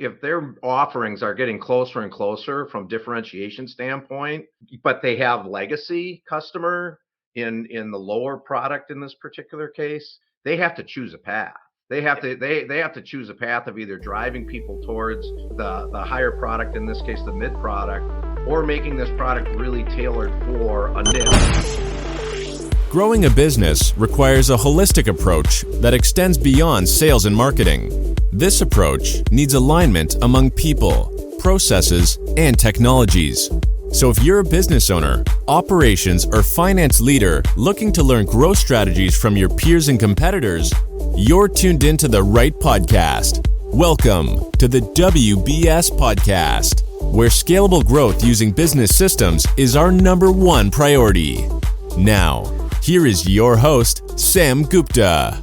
if their offerings are getting closer and closer from differentiation standpoint, but they have legacy customer in the lower product in this particular case, they have to choose a path. They have to choose a path of either driving people towards the higher product, in this case the mid product, or making this product really tailored for a niche. Growing a business requires a holistic approach that extends beyond sales and marketing. This approach needs alignment among people, processes, and technologies. So if you're a business owner, operations, or finance leader looking to learn growth strategies from your peers and competitors, you're tuned into the right podcast. Welcome to the WBS Podcast, where scalable growth using business systems is our #1 priority. Now, here is your host, Sam Gupta.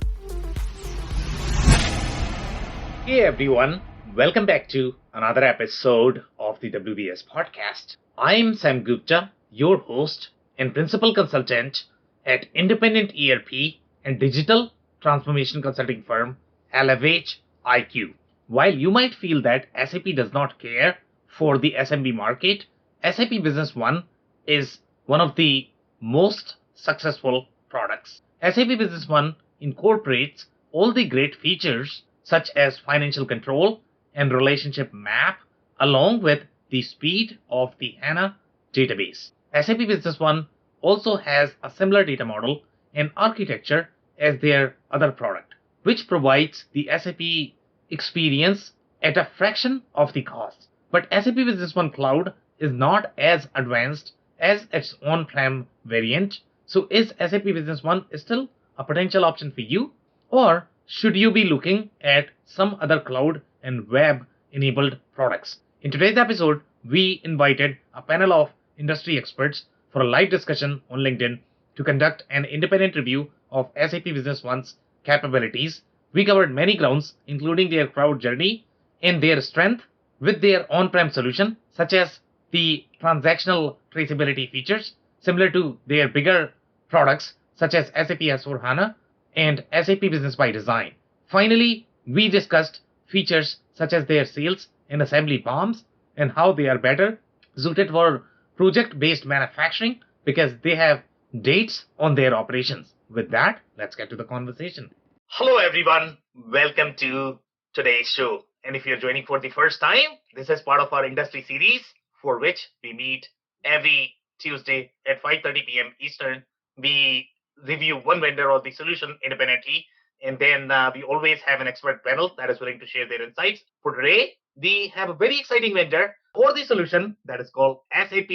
Hey everyone, welcome back to another episode of the WBS Podcast. I'm Sam Gupta, your host and principal consultant at independent ERP and digital transformation consulting firm Elevate IQ. While you might feel that SAP does not care for the SMB market, SAP Business One is one of the most successful products. SAP Business One incorporates all the great features such as financial control and relationship map, along with the speed of the HANA database. SAP Business One also has a similar data model and architecture as their other product, which provides the SAP experience at a fraction of the cost. But SAP Business One Cloud is not as advanced as its on-prem variant. So is SAP Business One still a potential option for you? Or should you be looking at some other cloud and web-enabled products? In today's episode, we invited a panel of industry experts for a live discussion on LinkedIn to conduct an independent review of SAP Business One's capabilities. We covered many grounds, including their cloud journey and their strength with their on-prem solution, such as the transactional traceability features, similar to their bigger products, such as SAP S/4HANA and SAP Business by Design. Finally, we discussed features such as their sales and assembly BOMs and how they are better suited for project-based manufacturing because they have dates on their operations. With that, let's get to the conversation. Hello, everyone. Welcome to today's show. And if you're joining for the first time, this is part of our industry series for which we meet every Tuesday at 5:30 p.m. Eastern. We review one vendor or the solution independently, and then we always have an expert panel that is willing to share their insights. For today, we have a very exciting vendor for the solution that is called SAP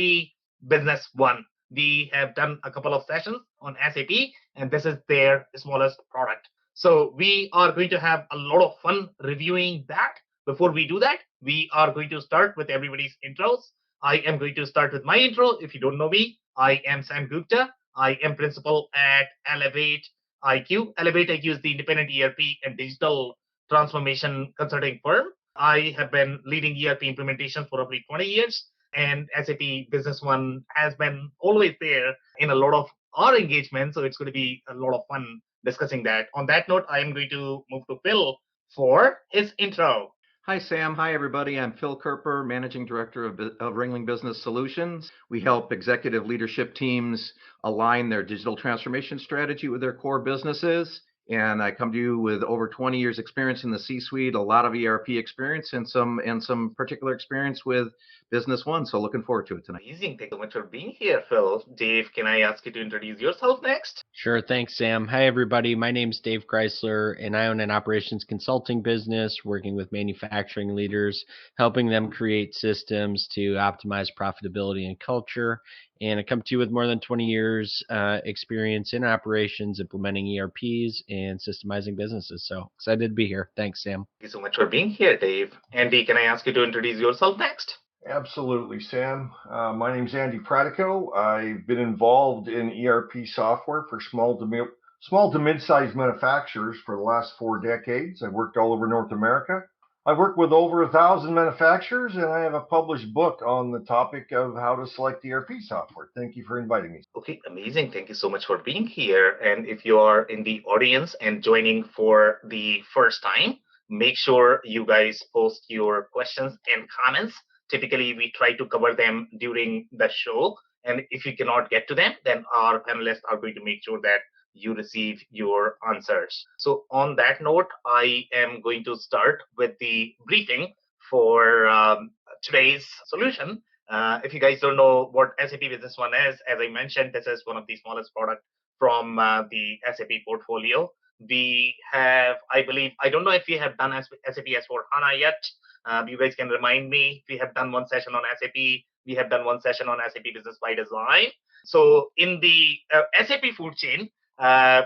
Business One. We have done a couple of sessions on SAP, and this is their smallest product. So we are going to have a lot of fun reviewing that. Before we do that, we are going to start with everybody's intros. I am going to start with my intro. If you don't know me, I am Sam Gupta. I am principal at Elevate IQ. Elevate IQ is the independent ERP and digital transformation consulting firm. I have been leading ERP implementation for roughly 20 years, and SAP Business One has been always there in a lot of our engagement, so it's going to be a lot of fun discussing that. On that note, I am going to move to Phil for his intro. Hi, Sam. Hi, everybody. I'm Phil Kerper, Managing Director of Ringling Business Solutions. We help executive leadership teams align their digital transformation strategy with their core businesses. And I come to you with over 20 years experience in the C-suite, a lot of ERP experience, and some particular experience with Business One. So looking forward to it tonight. Amazing. Thank you so much for being here, Phil. Dave, can I ask you to introduce yourself next? Sure. Thanks, Sam. Hi, everybody. My name's Dave Chrysler, and I own an operations consulting business working with manufacturing leaders, helping them create systems to optimize profitability and culture. And I come to you with more than 20 years experience in operations, implementing ERPs and systemizing businesses. So excited to be here. Thanks, Sam. Thank you so much for being here, Dave. Andy, can I ask you to introduce yourself next? Absolutely, Sam. My name's Andy Pratico. I've been involved in ERP software for small to mid-sized manufacturers for the last 4 decades. I've worked all over North America. I've worked with over 1,000 manufacturers, and I have a published book on the topic of how to select ERP software. Thank you for inviting me. Okay, amazing. Thank you so much for being here. And if you are in the audience and joining for the first time, make sure you guys post your questions and comments. Typically, we try to cover them during the show. And if you cannot get to them, then our panelists are going to make sure that you receive your answers. So on that note, I am going to start with the briefing for today's solution. If you guys don't know what SAP Business One is, as I mentioned, this is one of the smallest products from the SAP portfolio. We have, I believe, I don't know if we have done SAP S4 HANA yet. You guys can remind me. We have done one session on SAP. We have done one session on SAP Business by Design. So in the SAP food chain,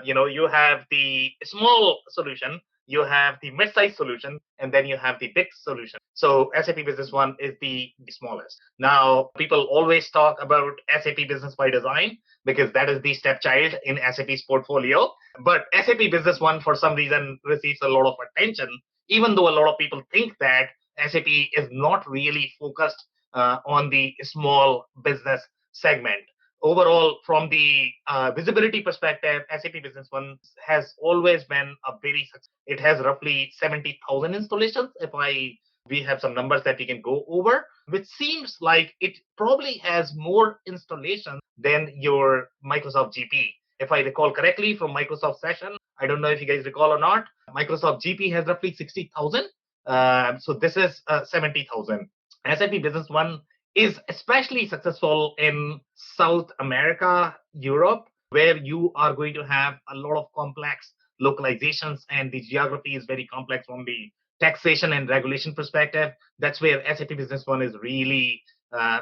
you have the small solution, you have the mid-sized solution, and then you have the big solution. So SAP Business One is the smallest. Now, people always talk about SAP Business by Design because that is the stepchild in SAP's portfolio. But SAP Business One, for some reason, receives a lot of attention, even though a lot of people think that SAP is not really focused on the small business segment. Overall, from the visibility perspective, SAP Business One has always been a very successful. It has roughly 70,000 installations. We have some numbers that we can go over, which seems like it probably has more installations than your Microsoft GP. If I recall correctly from Microsoft session, I don't know if you guys recall or not, Microsoft GP has roughly 60,000. So this is 70,000. SAP Business One is especially successful in South America, Europe, where you are going to have a lot of complex localizations and the geography is very complex from the taxation and regulation perspective. That's where SAP Business One is really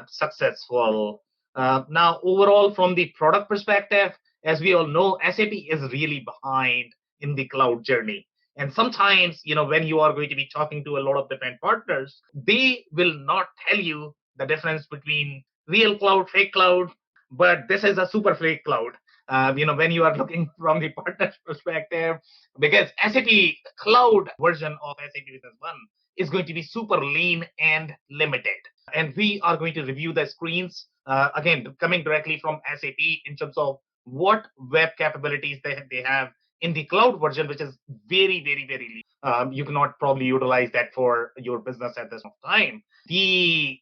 successful. Now, overall, from the product perspective, as we all know, SAP is really behind in the cloud journey. And sometimes, when you are going to be talking to a lot of different partners, they will not tell you the difference between real cloud, fake cloud, but this is a super fake cloud. When you are looking from the partner's perspective, because SAP cloud version of SAP Business One is going to be super lean and limited. And we are going to review the screens, again, coming directly from SAP in terms of what web capabilities they have in the cloud version, which is very, very, very lean. You cannot probably utilize that for your business at this time. The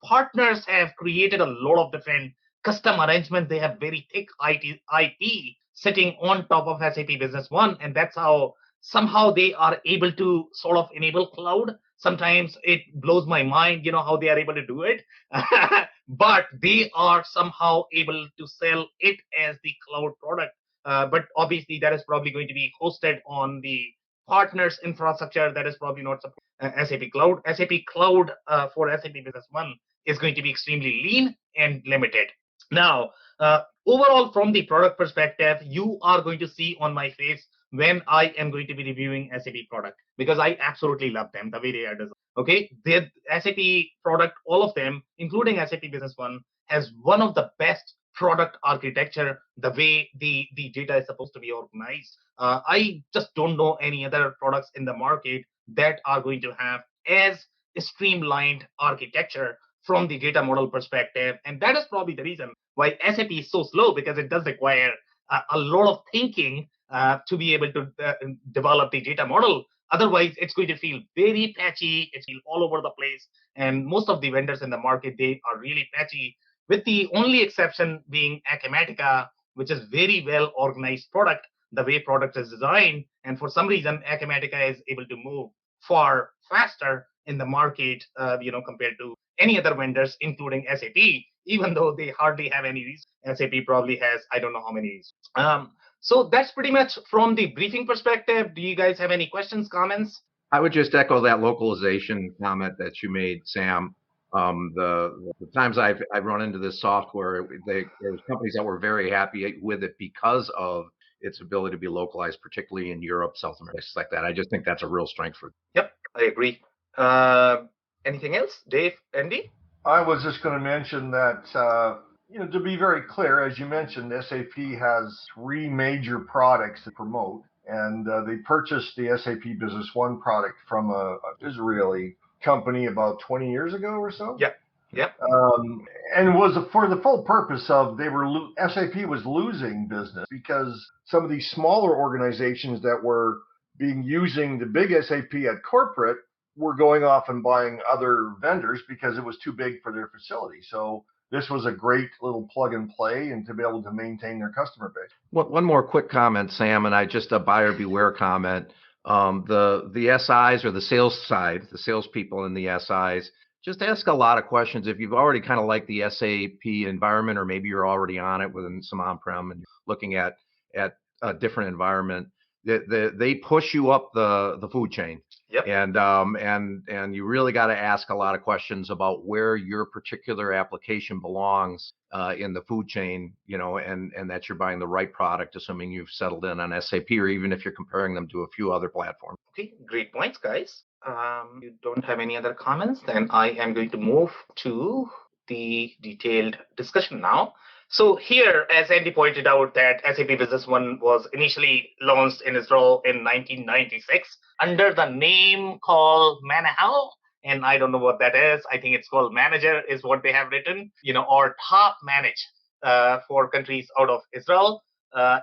partners have created a lot of different custom arrangements. They have very thick IP sitting on top of SAP Business One, and that's how somehow they are able to sort of enable cloud. Sometimes it blows my mind, how they are able to do it, but they are somehow able to sell it as the cloud product. But obviously, that is probably going to be hosted on the partners' infrastructure. That is probably not SAP Cloud. SAP Cloud for SAP Business One is going to be extremely lean and limited. Now, overall, from the product perspective, you are going to see on my face when I am going to be reviewing SAP product, because I absolutely love them, the way they are designed. Okay, the SAP product, all of them, including SAP Business One, has one of the best product architecture, the way the data is supposed to be organized. I just don't know any other products in the market that are going to have as streamlined architecture from the data model perspective. And that is probably the reason why SAP is so slow, because it does require a lot of thinking to be able to develop the data model. Otherwise, it's going to feel very patchy. It's all over the place. And most of the vendors in the market, they are really patchy, with the only exception being Acumatica, which is very well organized product, the way product is designed. And for some reason, Acumatica is able to move far faster in the market, compared to any other vendors, including SAP, even though they hardly have any reason. SAP probably has, I don't know how many reasons. So that's pretty much from the briefing perspective. Do you guys have any questions, comments? I would just echo that localization comment that you made, Sam. The times I've run into this software, there's companies that were very happy with it because of its ability to be localized, particularly in Europe, South America, places like that. I just think that's a real strength for them. Yep, I agree. Anything else, Dave, Andy? I was just going to mention that, to be very clear, as you mentioned, SAP has 3 major products to promote, and they purchased the SAP Business One product from a Israeli company about 20 years ago or so. Yeah. And was for the full purpose of SAP was losing business because some of these smaller organizations that were using the big SAP at corporate were going off and buying other vendors because it was too big for their facility. So this was a great little plug and play and to be able to maintain their customer base. One more quick comment, Sam, and just a buyer beware comment. The SIs or the sales side, the salespeople in the SIs, just ask a lot of questions. If you've already kind of like the SAP environment, or maybe you're already on it within some on-prem and looking at a different environment, they push you up the food chain. Yep. And you really got to ask a lot of questions about where your particular application belongs in the food chain, and that you're buying the right product, assuming you've settled in on SAP, or even if you're comparing them to a few other platforms. Okay, great points, guys. You don't have any other comments, then I am going to move to the detailed discussion now. So here, as Andy pointed out, that SAP Business One was initially launched in Israel in 1996 under the name called Manahal. And I don't know what that is. I think it's called Manager is what they have written, or Top Manage for countries out of Israel.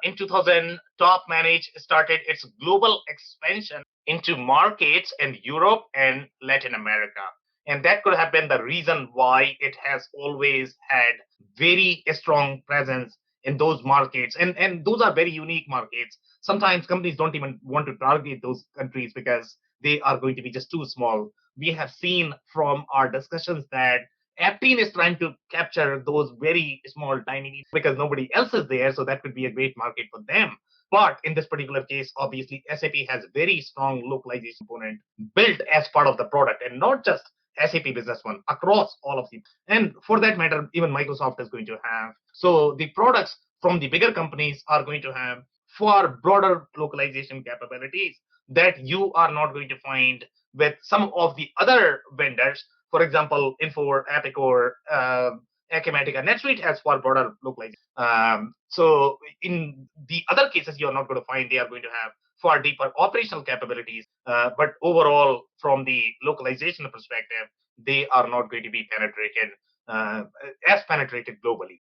In 2000, Top Manage started its global expansion into markets in Europe and Latin America. And that could have been the reason why it has always had very strong presence in those markets. And those are very unique markets. Sometimes companies don't even want to target those countries because they are going to be just too small. We have seen from our discussions that Aptean is trying to capture those very small, tiny, because nobody else is there. So that could be a great market for them. But in this particular case, obviously, SAP has very strong localization component built as part of the product, and not just SAP Business One, across all of them. And for that matter, even Microsoft is going to have. So the products from the bigger companies are going to have far broader localization capabilities that you are not going to find with some of the other vendors. For example, Infor, Epicor, Acumatica, NetSuite has far broader localization. So in the other cases, you're not going to find they are going to have far deeper operational capabilities. But overall, from the localization perspective, they are not going to be penetrated globally.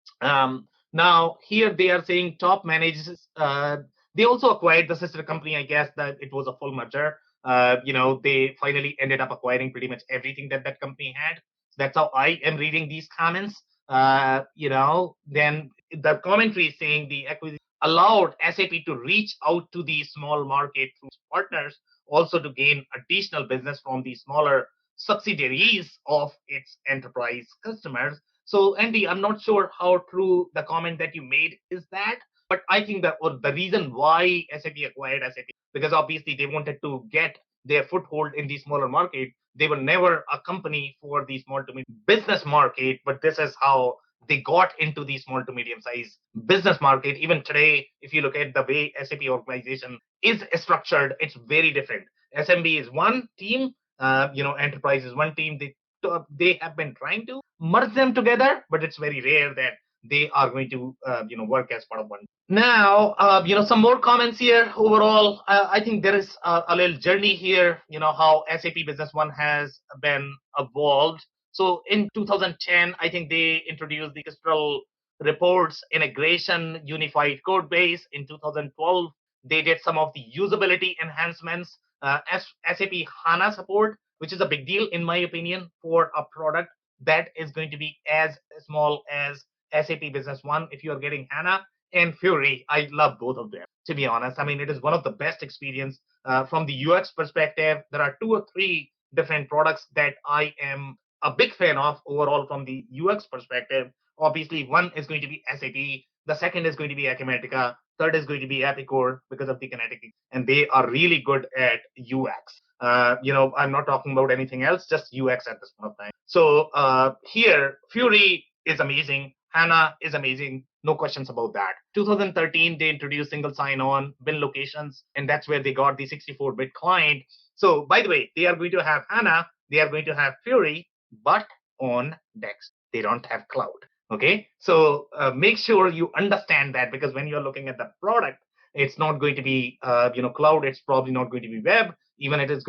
Now, here they are saying Top manages. They also acquired the sister company. I guess that it was a full merger. They finally ended up acquiring pretty much everything that company had. That's how I am reading these comments. Then the commentary is saying the acquisition allowed SAP to reach out to the small market through partners, also to gain additional business from the smaller subsidiaries of its enterprise customers. So, Andy, I'm not sure how true the comment that you made is that, but I think that the reason why SAP acquired SAP, because obviously they wanted to get their foothold in the smaller market. They were never a company for the small to medium business market, but this is how they got into the small to medium size business market. Even today, if you look at the way SAP organization is structured, it's very different. SMB is one team, enterprise is one team. They have been trying to merge them together, but it's very rare that they are going to work as part of one. Now, some more comments here. Overall, I think there is a little journey here, how SAP Business One has been evolved. So in 2010, I think they introduced the Crystal Reports Integration Unified Code Base. In 2012, they did some of the usability enhancements, SAP HANA support, which is a big deal, in my opinion, for a product that is going to be as small as SAP Business One. If you are getting HANA and Fury, I love both of them, to be honest. I mean, it is one of the best experience from the UX perspective. There are 2 or 3 different products that I am a big fan of overall from the UX perspective. Obviously, one is going to be SAP. The second is going to be Acumatica. Third is going to be Epicor because of the kinetic, and they are really good at UX. I'm not talking about anything else, just UX at this point of time. So here, Fury is amazing. HANA is amazing. No questions about that. 2013, they introduced single sign-on, bin locations, and that's where they got the 64-bit client. So, by the way, they are going to have HANA, they are going to have Fury, but on Dex. They don't have cloud. Okay, so make sure you understand that, because when you're looking at the product, it's not going to be cloud. It's probably not going to be web. Even if it is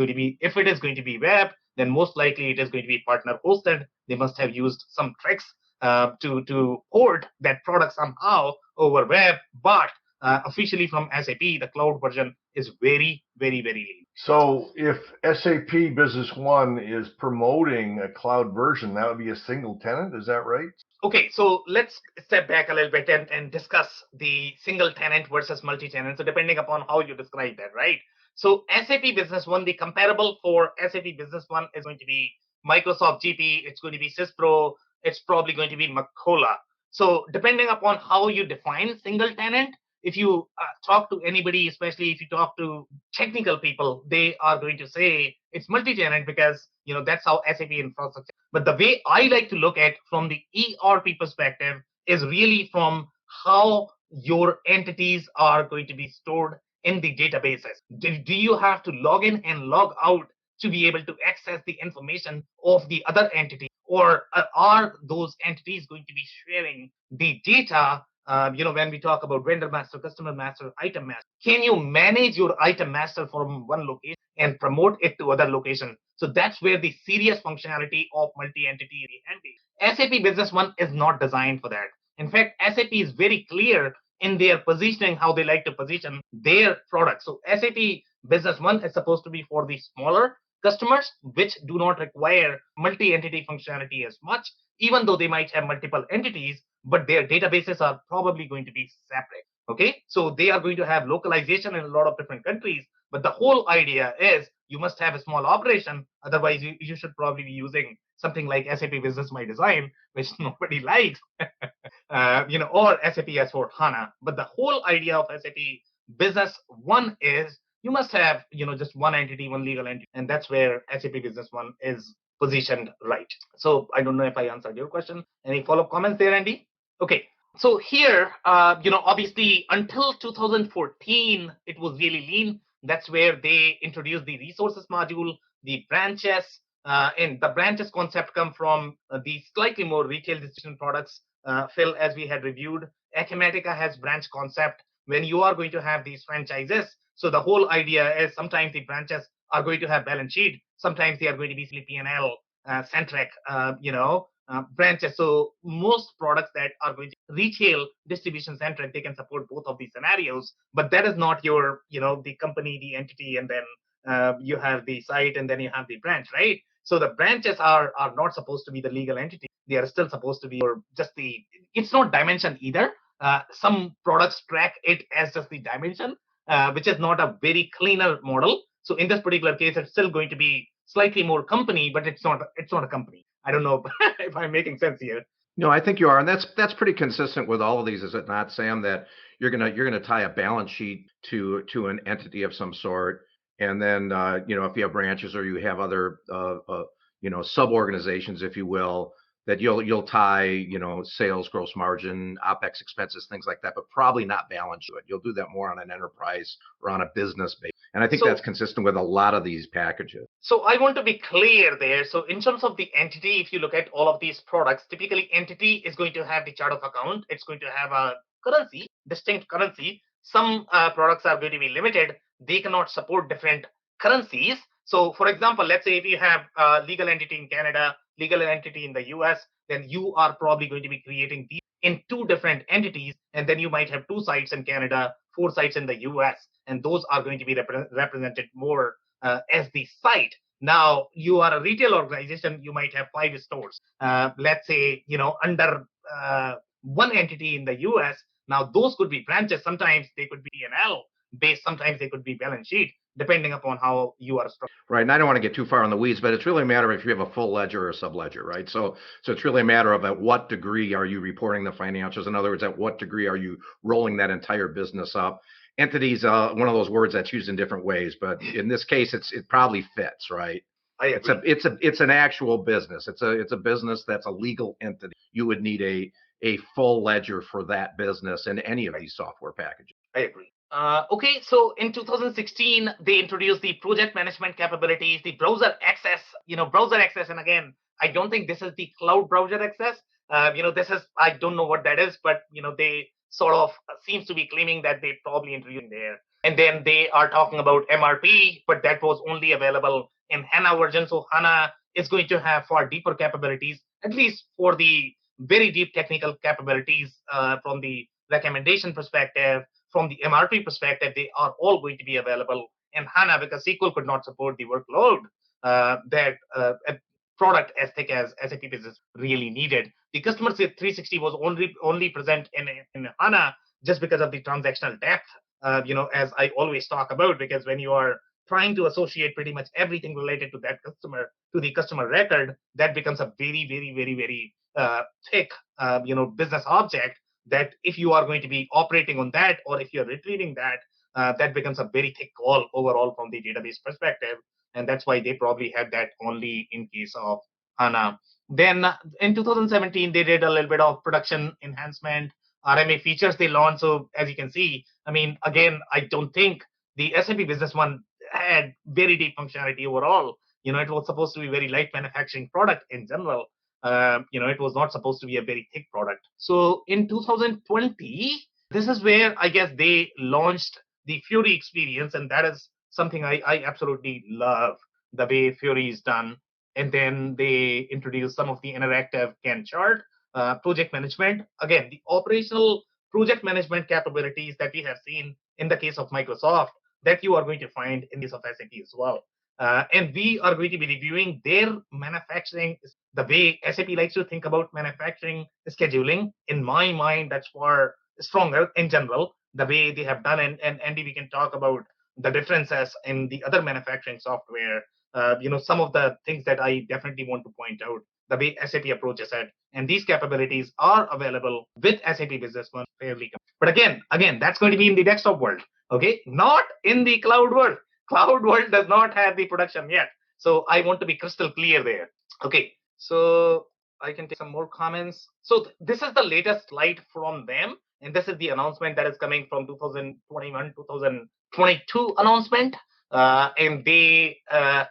going to be web, then most likely it is going to be partner hosted. They must have used some tricks to port that product somehow over web. But officially from SAP, the cloud version is very, very, very lean. So if SAP Business One is promoting a cloud version, that would be a single tenant. Is that right? Okay, so let's step back a little bit and discuss the single tenant versus multi-tenant. So depending upon how you describe that, right? So SAP Business One, the comparable for SAP Business One is going to be Microsoft GP, it's going to be Syspro, it's probably going to be Macola. So depending upon how you define single tenant, if you talk to anybody, especially if you talk to technical people, they are going to say it's multi-tenant because that's how SAP infrastructure. But the way I like to look at from the ERP perspective is really from how your entities are going to be stored in the databases. Do you have to log in and log out to be able to access the information of the other entity, or are those entities going to be sharing the data? When we talk about vendor master, customer master, item master, can you manage your item master from one location and promote it to other location? So that's where the serious functionality of multi-entity SAP Business One is not designed for that. In fact, SAP is very clear in their positioning, how they like to position their products. So SAP Business One is supposed to be for the smaller customers, which do not require multi-entity functionality as much, even though they might have multiple entities, but their databases are probably going to be separate. Okay, so they are going to have localization in a lot of different countries, but the whole idea is you must have a small operation. Otherwise, you should probably be using something like SAP Business by Design, which nobody likes, or SAP S4 HANA. But the whole idea of SAP Business One is you must have, just one entity, one legal entity, and that's where SAP Business One is positioned right. So I don't know if I answered your question. Any follow-up comments there, Andy? Okay. So here, obviously until 2014, it was really lean. That's where they introduced the resources module, the branches, and the branches concept come from the slightly more retail distribution products. Phil, as we had reviewed, Acumatica has branch concept when you are going to have these franchises. So the whole idea is sometimes the branches are going to have balance sheet, sometimes they are going to be P&L centric, branches. So most products that are going to retail distribution centric, they can support both of these scenarios, but that is not your, the company, the entity, and then you have the site, and then you have the branch, right? So the branches are not supposed to be the legal entity. They are still supposed to be just it's not dimension either. Some products track it as just the dimension, which is not a very cleaner model. So in this particular case, it's still going to be slightly more company, but it's not a company. I don't know if I'm making sense here. No, I think you are, and that's pretty consistent with all of these, is it not, Sam? That you're gonna tie a balance sheet to an entity of some sort, and then if you have branches or you have other sub organizations, if you will, that you'll tie sales, gross margin, OpEx expenses, things like that, but probably not balance to it. You'll do that more on an enterprise or on a business base. And I think that's consistent with a lot of these packages. So I want to be clear there. So in terms of the entity, if you look at all of these products, typically entity is going to have the chart of account. It's going to have a currency, distinct currency. Some products are going to be limited. They cannot support different currencies. So for example, let's say if you have a legal entity in Canada, legal entity in the US, then you are probably going to be creating these in two different entities. And then you might have 2 sites in Canada, 4 sites in the US, and those are going to be represented more as the site. Now, you are a retail organization, you might have 5 stores. Let's say, under one entity in the US. Now, those could be branches. Sometimes they could be P&L based, sometimes they could be balance sheet, depending upon how you are structured. Right, and I don't want to get too far in the weeds, but it's really a matter of if you have a full ledger or a sub-ledger, right? So it's really a matter of at what degree are you reporting the financials? In other words, at what degree are you rolling that entire business up? Entities, one of those words that's used in different ways, but in this case, it probably fits, right? It's an actual business. It's a business that's a legal entity. You would need a full ledger for that business in any of these software packages. I agree. Okay, so in 2016, they introduced the project management capabilities, the browser access, and again, I don't think this is the cloud browser access. This is, I don't know what that is, but, they sort of seems to be claiming that they probably introduced there. And then they are talking about MRP, but that was only available in HANA version. So HANA is going to have far deeper capabilities, at least for the very deep technical capabilities from the recommendation perspective, from the MRP perspective, they are all going to be available in HANA because SQL could not support the workload that a product as thick as SAP Business really needed. The customer 360 was only present in HANA just because of the transactional depth, as I always talk about, because when you are trying to associate pretty much everything related to that customer to the customer record, that becomes a very, very, very, very thick, business object that if you are going to be operating on that or if you're retrieving that, that becomes a very thick call overall from the database perspective. And that's why they probably had that only in case of HANA. Then in 2017, they did a little bit of production enhancement, RMA features they launched. So as you can see, I mean, again, I don't think the SAP Business One had very deep functionality overall. It was supposed to be very light manufacturing product in general. It was not supposed to be a very thick product. So in 2020, this is where I guess they launched the Fury experience, and that is something I absolutely love, the way Fury is done. And then they introduced some of the interactive Gantt chart, project management. Again, the operational project management capabilities that we have seen in the case of Microsoft that you are going to find in the case of SAP as well. And we are going to be reviewing their manufacturing, the way SAP likes to think about manufacturing scheduling. In my mind, that's far stronger in general, the way they have done. And Andy, we can talk about the differences in the other manufacturing software. Some of the things that I definitely want to point out, the way SAP approaches it. And these capabilities are available with SAP Business One fairly. But again, that's going to be in the desktop world, okay? Not in the cloud world. Cloud world does not have the production yet. So I want to be crystal clear there. Okay, so I can take some more comments. So this is the latest slide from them. And this is the announcement that is coming from 2021, 2022 announcement. And they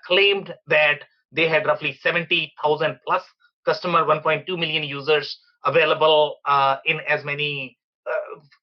claimed that they had roughly 70,000 plus customer, 1.2 million users available in as many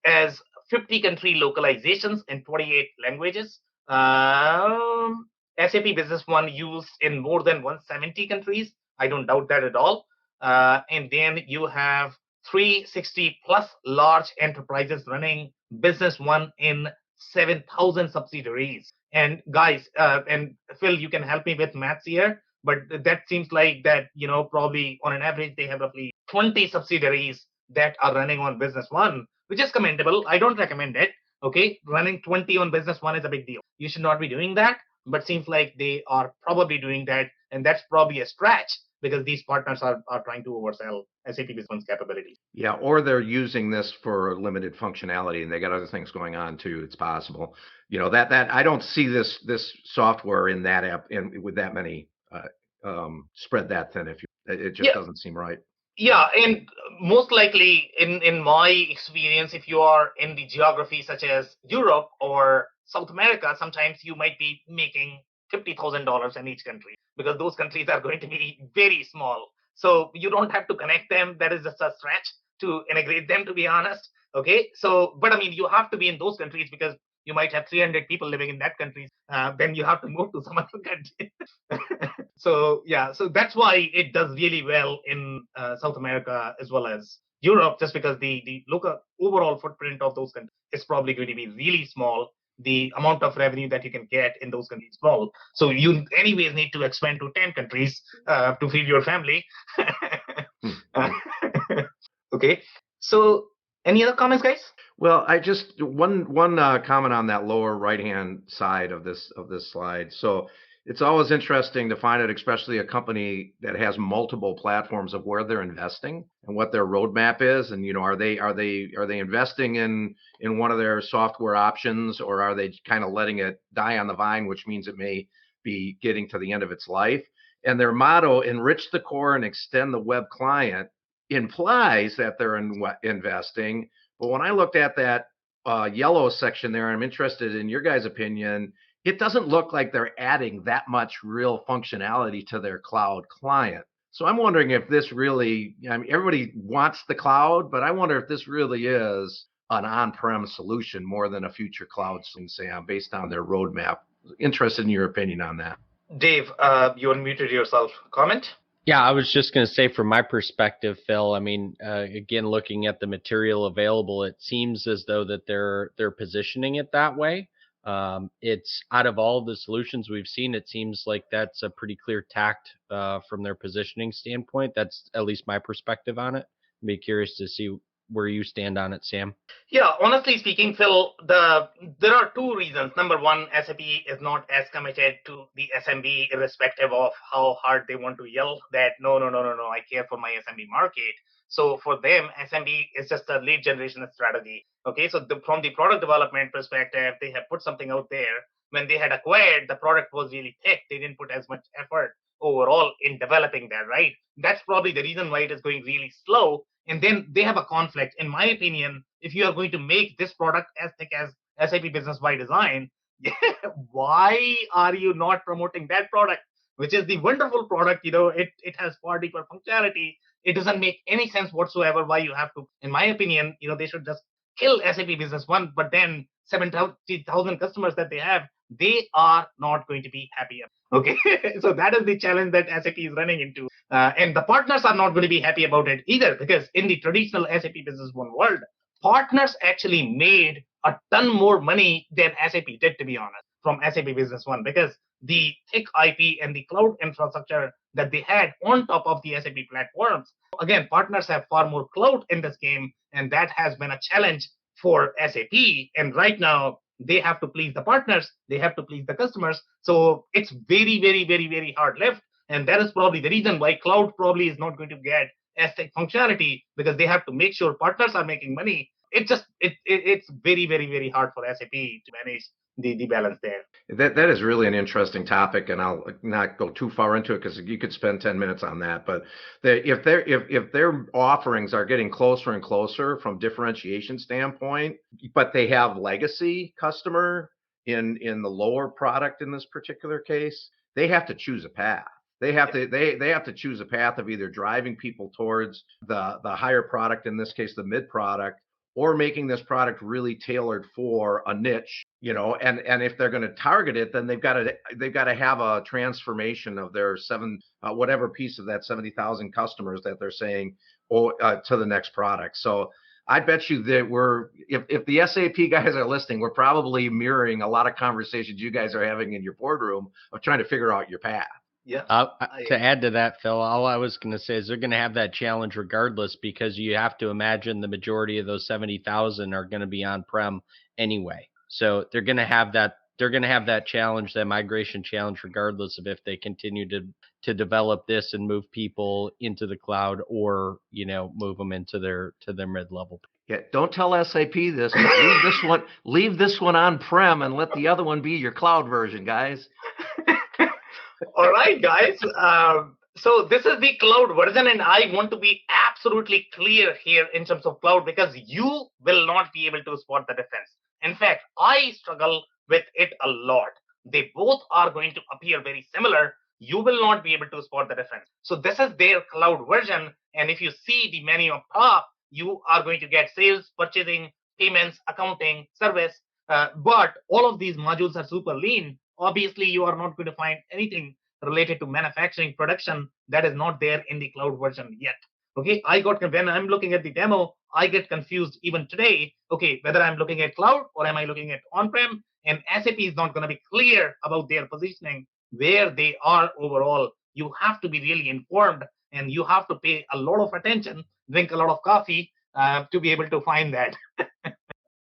as 50 country localizations in 28 languages. SAP Business One used in more than 170 countries. I don't doubt that at all. And then you have 360 plus large enterprises running Business One in 7,000 subsidiaries. And guys, and Phil, you can help me with maths here, but that seems like that, probably on an average, they have roughly 20 subsidiaries that are running on Business One, which is commendable. I don't recommend it. Okay, running 20 on Business One is a big deal. You should not be doing that, but seems like they are probably doing that. And that's probably a stretch because these partners are trying to oversell SAP Business One's capabilities. Yeah, or they're using this for limited functionality and they got other things going on too. It's possible. That I don't see this software in that app and with that many spread that thin. It just doesn't seem right. Yeah, and most likely in my experience, if you are in the geography such as Europe or South America, sometimes you might be making $50,000 in each country because those countries are going to be very small. So you don't have to connect them. That is just a stretch to integrate them, to be honest. Okay, so, but I mean, you have to be in those countries because you might have 300 people living in that country. Then you have to move to some other country. So that's why it does really well in South America as well as Europe, just because the local overall footprint of those countries is probably going to be really small. The amount of revenue that you can get in those countries is small. So you anyways need to expand to 10 countries to feed your family. Okay. So any other comments, guys? Well, I just one comment on that lower right-hand side of this slide. So it's always interesting to find out, especially a company that has multiple platforms, of where they're investing and what their roadmap is. And are they investing in one of their software options, or are they kind of letting it die on the vine, which means it may be getting to the end of its life? And their motto, enrich the core and extend the web client, implies that they're investing. But when I looked at that yellow section there, I'm interested in your guys' opinion. It doesn't look like they're adding that much real functionality to their cloud client. So I'm wondering if this really, everybody wants the cloud, but I wonder if this really is an on-prem solution more than a future cloud solution, Sam, based on their roadmap. Interested in your opinion on that. Dave, you unmuted yourself. Comment? Yeah, I was just going to say from my perspective, Phil, I mean, again, looking at the material available, it seems as though that they're positioning it that way. It's out of all the solutions we've seen, it seems like that's a pretty clear tact from their positioning standpoint. That's at least my perspective on it. I'd be curious to see where you stand on it, Sam. Yeah, honestly speaking, Phil, there are two reasons. Number one, SAP is not as committed to the SMB, irrespective of how hard they want to yell that no, no, no, no, no, I care for my SMB market. So for them, SMB is just a lead generation strategy. Okay, so from the product development perspective, they have put something out there. When they had acquired, the product was really thick. They didn't put as much effort overall in developing that, right? That's probably the reason why it is going really slow. And then they have a conflict. In my opinion, if you are going to make this product as thick as SAP Business by Design, why are you not promoting that product, which is the wonderful product? It has far deeper functionality. It doesn't make any sense whatsoever why you have to. In my opinion, they should just kill SAP Business One, but then 70,000 customers that they have, they are not going to be happy. Okay, so that is the challenge that SAP is running into. And the partners are not going to be happy about it either, because in the traditional SAP Business One world, partners actually made a ton more money than SAP did, to be honest, from SAP Business One, because the thick IP and the cloud infrastructure that they had on top of the SAP platforms. Again, partners have far more clout in this game, and that has been a challenge for SAP. And right now, they have to please the partners, they have to please the customers. So it's very, very, very, very hard lift. And that is probably the reason why cloud probably is not going to get thick functionality, because they have to make sure partners are making money. It's very, very, very hard for SAP to manage the balance there. That is really an interesting topic, and I'll not go too far into it because you could spend 10 minutes on that. But if their offerings are getting closer and closer from differentiation standpoint, but they have legacy customer in the lower product in this particular case, they have to choose a path. They have to choose a path of either driving people towards the higher product, in this case the mid product, or making this product really tailored for a niche, and if they're going to target it, then they've got to have a transformation of their whatever piece of that 70,000 customers that they're saying to the next product. So I bet you that if the SAP guys are listening, we're probably mirroring a lot of conversations you guys are having in your boardroom of trying to figure out your path. Yeah. To add to that, Phil, all I was going to say is they're going to have that challenge regardless, because you have to imagine the majority of those 70,000 are going to be on-prem anyway. So they're going to have that. They're going to have that challenge, that migration challenge, regardless of if they continue to develop this and move people into the cloud, or move them into their mid-level. Yeah, don't tell SAP this, but leave this one on-prem and let the other one be your cloud version, guys. All right, guys. So this is the cloud version, and I want to be absolutely clear here in terms of cloud, because you will not be able to spot the difference. In fact, I struggle with it a lot. They both are going to appear very similar. You will not be able to spot the difference. So this is their cloud version. And if you see the menu up top, you are going to get sales, purchasing, payments, accounting, service. But all of these modules are super lean. Obviously, you are not going to find anything related to manufacturing, production that is not there in the cloud version yet. Okay, when I'm looking at the demo, I get confused even today. Okay, whether I'm looking at cloud or am I looking at on-prem, and SAP is not going to be clear about their positioning, where they are overall. You have to be really informed, and you have to pay a lot of attention, drink a lot of coffee to be able to find that.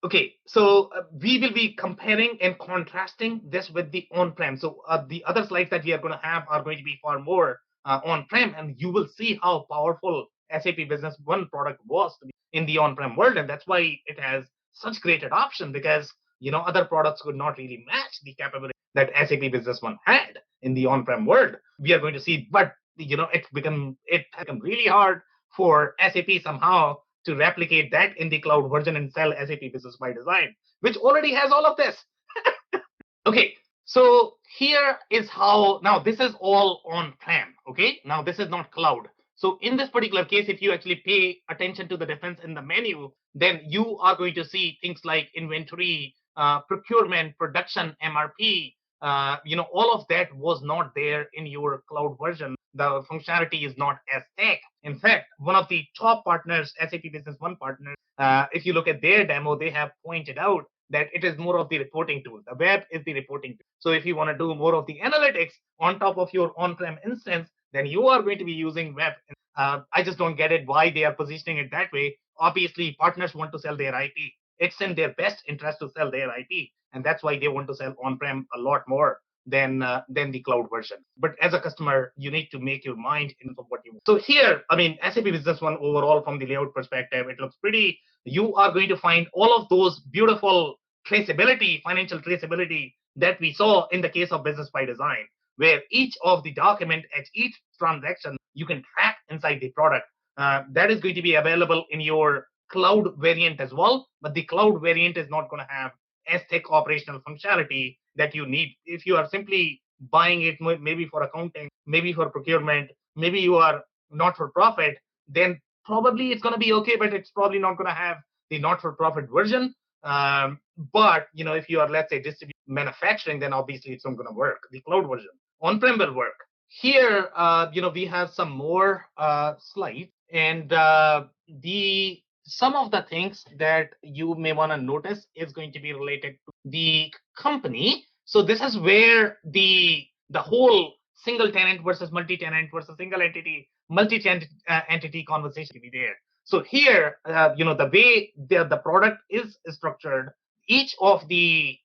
Okay, so we will be comparing and contrasting this with the on-prem. So the other slides that we are going to have are going to be far more on-prem, and you will see how powerful SAP Business One product was in the on-prem world, and that's why it has such great adoption, because other products could not really match the capability that SAP Business One had in the on-prem world. We are going to see, but it has become really hard for SAP somehow to replicate that in the cloud version and sell SAP Business by Design, which already has all of this. Okay, so here is how, now this is all on-prem, okay? Now this is not cloud. So in this particular case, if you actually pay attention to the difference in the menu, then you are going to see things like inventory, procurement, production, MRP, all of that was not there in your cloud version. the functionality is not as thick. In fact, one of the top partners, SAP Business One partners, if you look at their demo, they have pointed out that it is more of the reporting tool. The web is the reporting tool. So if you want to do more of the analytics on top of your on-prem instance, then you are going to be using web. I just don't get it why they are positioning it that way. Obviously, partners want to sell their IP. It's in their best interest to sell their IP, and that's why they want to sell on-prem a lot more than the cloud version. But as a customer, you need to make your mind in what you want. So here, I mean, SAP Business One overall from the layout perspective, it looks pretty. You are going to find all of those beautiful traceability, financial traceability that we saw in the case of Business by Design, where each of the document at each transaction you can track inside the product. That is going to be available in your cloud variant as well, but the cloud variant is not going to have as thick operational functionality that you need. If you are simply buying it maybe for accounting, maybe for procurement, maybe you are not for profit, then probably it's going to be okay, but it's probably not going to have the not for profit version. But if you are, let's say, distributing manufacturing, then obviously it's not going to work. The cloud version on-prem will work. Here, we have some more slides, and some of the things that you may want to notice is going to be related to the company. So this is where the whole single tenant versus multi-tenant versus single entity, multi-tenant entity conversation will be there. So here, the way the product is structured, each of the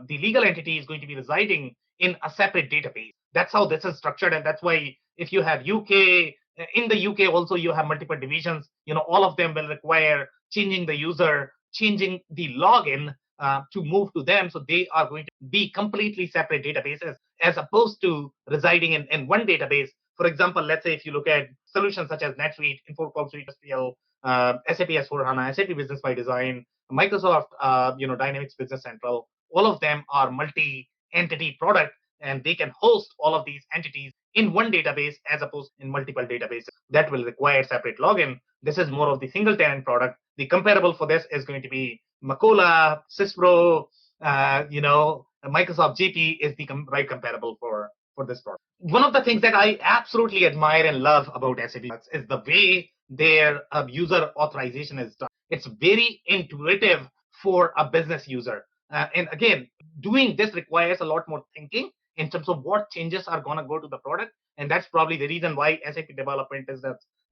legal entity is going to be residing in a separate database. That's how this is structured, and that's why if you have UK, in the UK also you have multiple divisions. All of them will require changing the user, changing the login to move to them. So they are going to be completely separate databases as opposed to residing in one database. For example, let's say if you look at solutions such as NetSuite, InfoCloud Suite, SPL, SAP S4HANA, SAP Business by Design, Microsoft, Dynamics Business Central, all of them are multi-entity product, and they can host all of these entities in one database as opposed in multiple databases that will require separate login. This is more of the single tenant product. The comparable for this is going to be Macola, Syspro, Microsoft GP is the right comparable for this product. One of the things that I absolutely admire and love about SAP is the way their user authorization is done. It's very intuitive for a business user. And again, doing this requires a lot more thinking in terms of what changes are going to go to the product. And that's probably the reason why SAP development is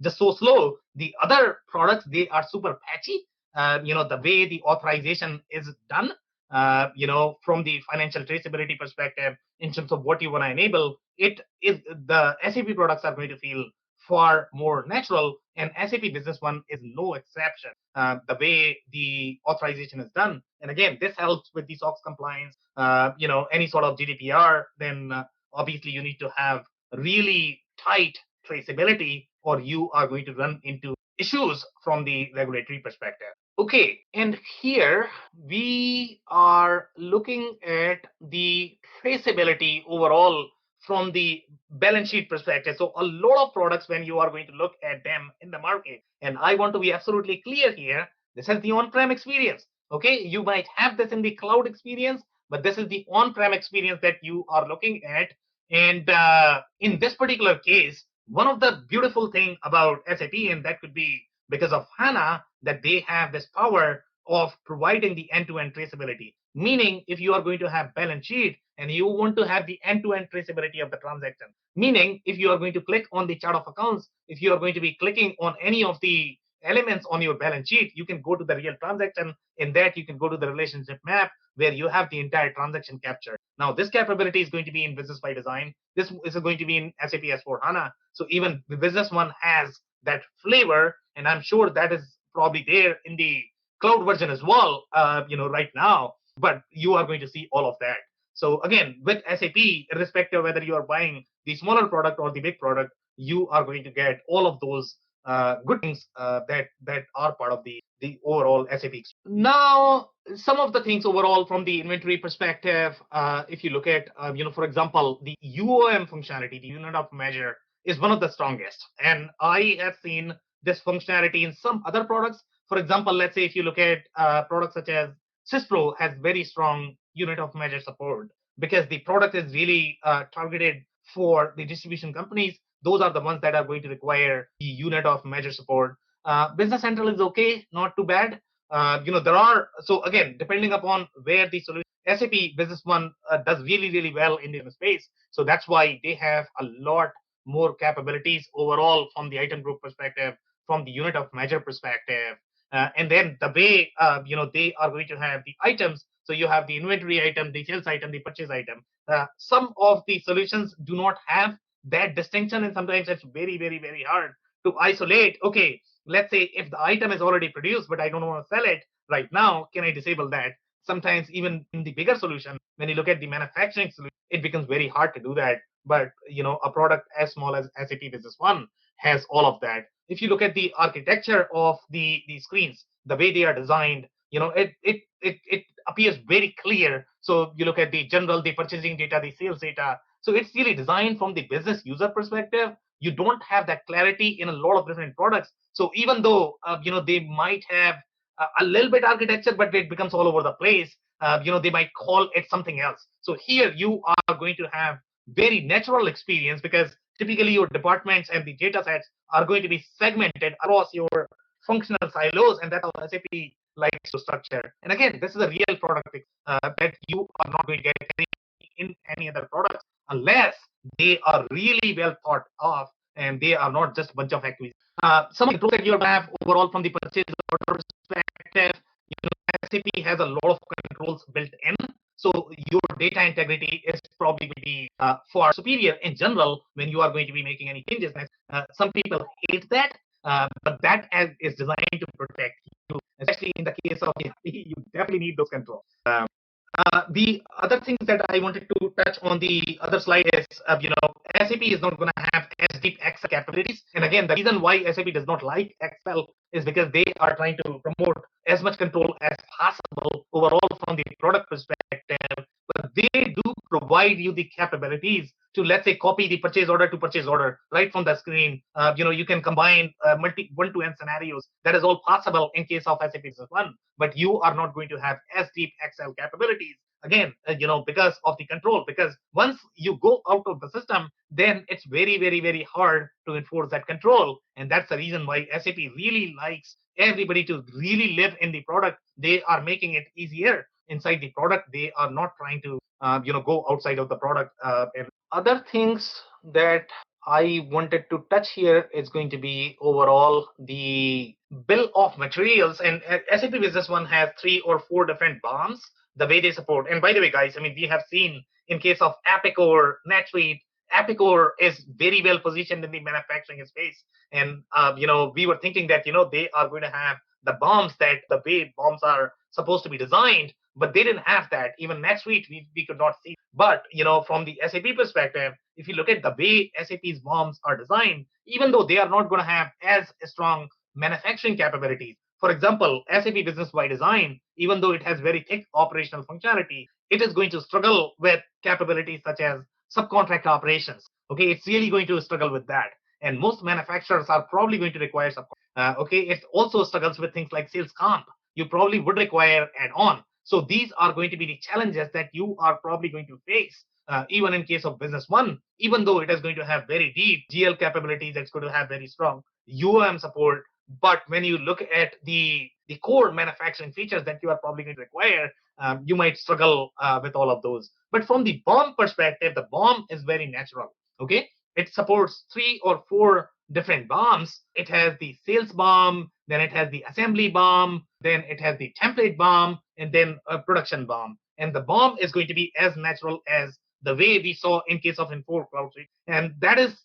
just so slow. The other products, they are super patchy. The way the authorization is done, from the financial traceability perspective, in terms of what you want to enable, it is the SAP products are going to feel far more natural, and SAP Business One is no exception. The way the authorization is done, and again, this helps with the SOX compliance. Any sort of GDPR, then obviously you need to have really tight traceability, or you are going to run into issues from the regulatory perspective. Okay, and here we are looking at the traceability overall from the balance sheet perspective. So a lot of products, when you are going to look at them in the market, and I want to be absolutely clear here, this is the on-prem experience. Okay, you might have this in the cloud experience, but this is the on-prem experience that you are looking at. And in this particular case, one of the beautiful thing about SAP, and that could be because of HANA, that they have this power of providing the end-to-end traceability. Meaning, if you are going to have balance sheet and you want to have the end-to-end traceability of the transaction, meaning if you are going to click on the chart of accounts, if you are going to be clicking on any of the elements on your balance sheet, you can go to the real transaction. In that, you can go to the relationship map where you have the entire transaction captured. Now, this capability is going to be in Business by Design. This is going to be in SAP S4HANA. So even the Business One has that flavor, and I'm sure that is probably there in the cloud version as well, right now. But you are going to see all of that. So again, with SAP, irrespective of whether you are buying the smaller product or the big product, you are going to get all of those good things that are part of the overall SAP. Now, some of the things overall from the inventory perspective, if you look at, for example, the UOM functionality, the unit of measure, is one of the strongest. And I have seen this functionality in some other products. For example, let's say if you look at products such as Syspro has very strong unit of measure support because the product is really targeted for the distribution companies. those are the ones that are going to require the unit of measure support. Business Central is okay, not too bad. There are, so again, depending upon where the solution, SAP Business One does really, really well in the space. So that's why they have a lot more capabilities overall from the item group perspective, from the unit of measure perspective. And then the way, they are going to have the items. So you have the inventory item, the sales item, the purchase item. Some of the solutions do not have that distinction, and sometimes it's very, very, very hard to isolate. Okay, let's say if the item is already produced, but I don't want to sell it right now, can I disable that? Sometimes even in the bigger solution, when you look at the manufacturing solution, it becomes very hard to do that. But a product as small as SAP Business One has all of that. If you look at the architecture of the screens, the way they are designed, it appears very clear. So you look at the general, the purchasing data, the sales data. So it's really designed from the business user perspective. You don't have that clarity in a lot of different products. So even though they might have a little bit architecture, but it becomes all over the place. They might call it something else. So here you are going to have very natural experience, because typically your departments and the data sets are going to be segmented across your functional silos, and that's how SAP likes to structure. And again, this is a real product that you are not going to get in any other products unless they are really well thought of and they are not just a bunch of acquisitions. Some controls that you have overall from the purchase order perspective, SAP has a lot of controls built in. So your data integrity is probably going to be far superior in general when you are going to be making any changes. Some people hate that, but that is designed to protect you, especially in the case of you definitely need those controls. The other things that I wanted to touch on the other slide is, SAP is not going to have as deep Excel capabilities. And again, the reason why SAP does not like Excel is because they are trying to promote as much control as possible overall from the product perspective. But they do provide you the capabilities to, let's say, copy the purchase order to purchase order right from the screen. You can combine one-to-n scenarios. That is all possible in case of SAP Business One, but you are not going to have as deep Excel capabilities. Again, because of the control, because once you go out of the system, then it's very, very, very hard to enforce that control. And that's the reason why SAP really likes everybody to really live in the product. They are making it easier inside the product. They are not trying to, go outside of the product. And other things that I wanted to touch here is going to be overall the bill of materials. And SAP Business One has 3 or 4 different BOMs, the way they support. And by the way, guys, we have seen in case of Epicor, NetSuite, Epicor is very well positioned in the manufacturing space. And, we were thinking that, they are going to have the BOMs, that the way BOMs are supposed to be designed, but they didn't have that. Even NetSuite, we could not see. But, from the SAP perspective, if you look at the way SAP's BOMs are designed, even though they are not going to have as strong manufacturing capabilities. For example, SAP Business by Design, even though it has very thick operational functionality, it is going to struggle with capabilities such as subcontract operations. Okay, it's really going to struggle with that. And most manufacturers are probably going to require it also struggles with things like sales comp. You probably would require add-on. So these are going to be the challenges that you are probably going to face, even in case of Business One, even though it is going to have very deep GL capabilities, it's going to have very strong UOM support. But when you look at the core manufacturing features that you are probably going to require, you might struggle with all of those. But from the BOM perspective, the BOM is very natural. Okay, it supports 3 or 4 different BOMs. It has the sales BOM, then it has the assembly BOM, then it has the template BOM, and then a production BOM. And the BOM is going to be as natural as the way we saw in case of Infor Cloud Suite. And that is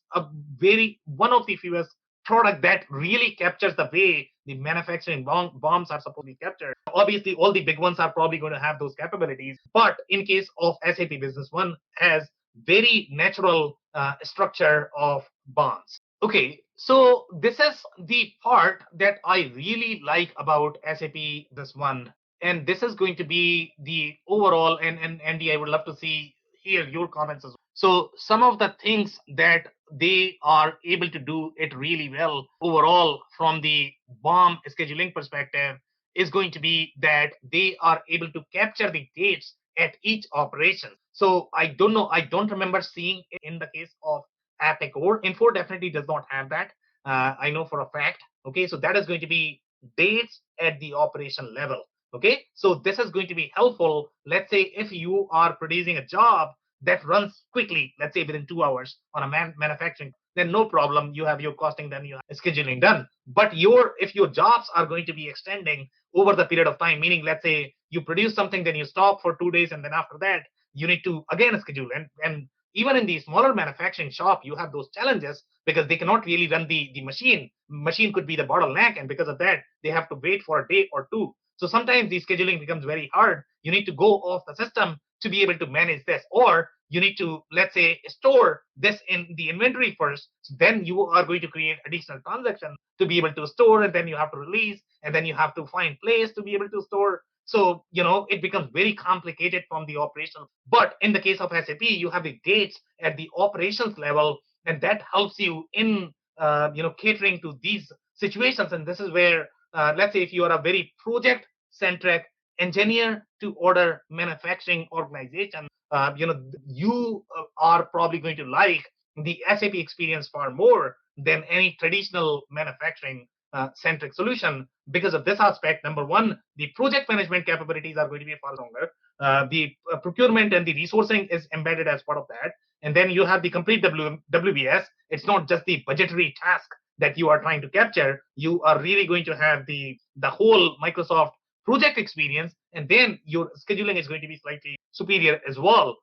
one of the fewest product that really captures the way the manufacturing BOMs are supposed to be captured. Obviously, all the big ones are probably going to have those capabilities. But in case of SAP Business One, has very natural structure of BOMs. Okay, so this is the part that I really like about SAP Business One. And this is going to be the overall, and Andy, I would love to hear your comments as well. So some of the things that they are able to do it really well overall from the BOM scheduling perspective is going to be that they are able to capture the dates at each operation. So I don't remember seeing it in the case of Epic or Infor definitely does not have that. I know for a fact. Okay, so that is going to be dates at the operation level. Okay, so this is going to be helpful. Let's say if you are producing a job that runs quickly, let's say within 2 hours on a manufacturing, then no problem. You have your costing done, you have scheduling done. But if your jobs are going to be extending over the period of time, meaning let's say you produce something, then you stop for 2 days, and then after that you need to again schedule. And even in the smaller manufacturing shop, you have those challenges because they cannot really run the machine. Machine could be the bottleneck, and because of that, they have to wait for a day or two. So sometimes the scheduling becomes very hard. You need to go off the system to be able to manage this, or you need to, let's say, store this in the inventory first. So then you are going to create additional transactions to be able to store, and then you have to release, and then you have to find place to be able to store. So, it becomes very complicated from the operation. But in the case of SAP, you have the dates at the operations level, and that helps you in, catering to these situations. And this is where, let's say, if you are a very project-centric engineer to order manufacturing organization, you are probably going to like the SAP experience far more than any traditional manufacturing centric solution because of this aspect. Number one, the project management capabilities are going to be far longer. The procurement and the resourcing is embedded as part of that. And then you have the complete WBS. It's not just the budgetary task that you are trying to capture. You are really going to have the whole Microsoft project experience, and then your scheduling is going to be slightly superior as well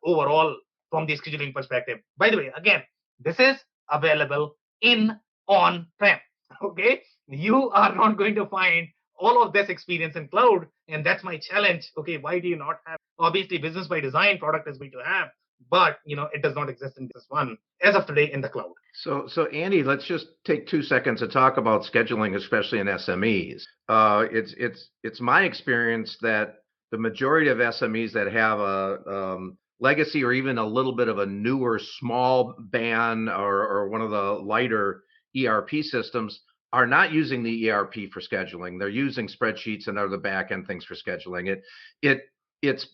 overall from the scheduling perspective. By the way, again, this is available in on-prem. Okay, you are not going to find all of this experience in cloud, and that's my challenge. Okay, why do you not have? Obviously, business by design product is going to have, but it does not exist in this one as of today in the cloud. So Andy, let's just take 2 seconds to talk about scheduling, especially in SMEs. It's my experience that the majority of SMEs that have a legacy or even a little bit of a newer small ban or one of the lighter ERP systems are not using the ERP for scheduling. They're using spreadsheets and other back end things for scheduling. It's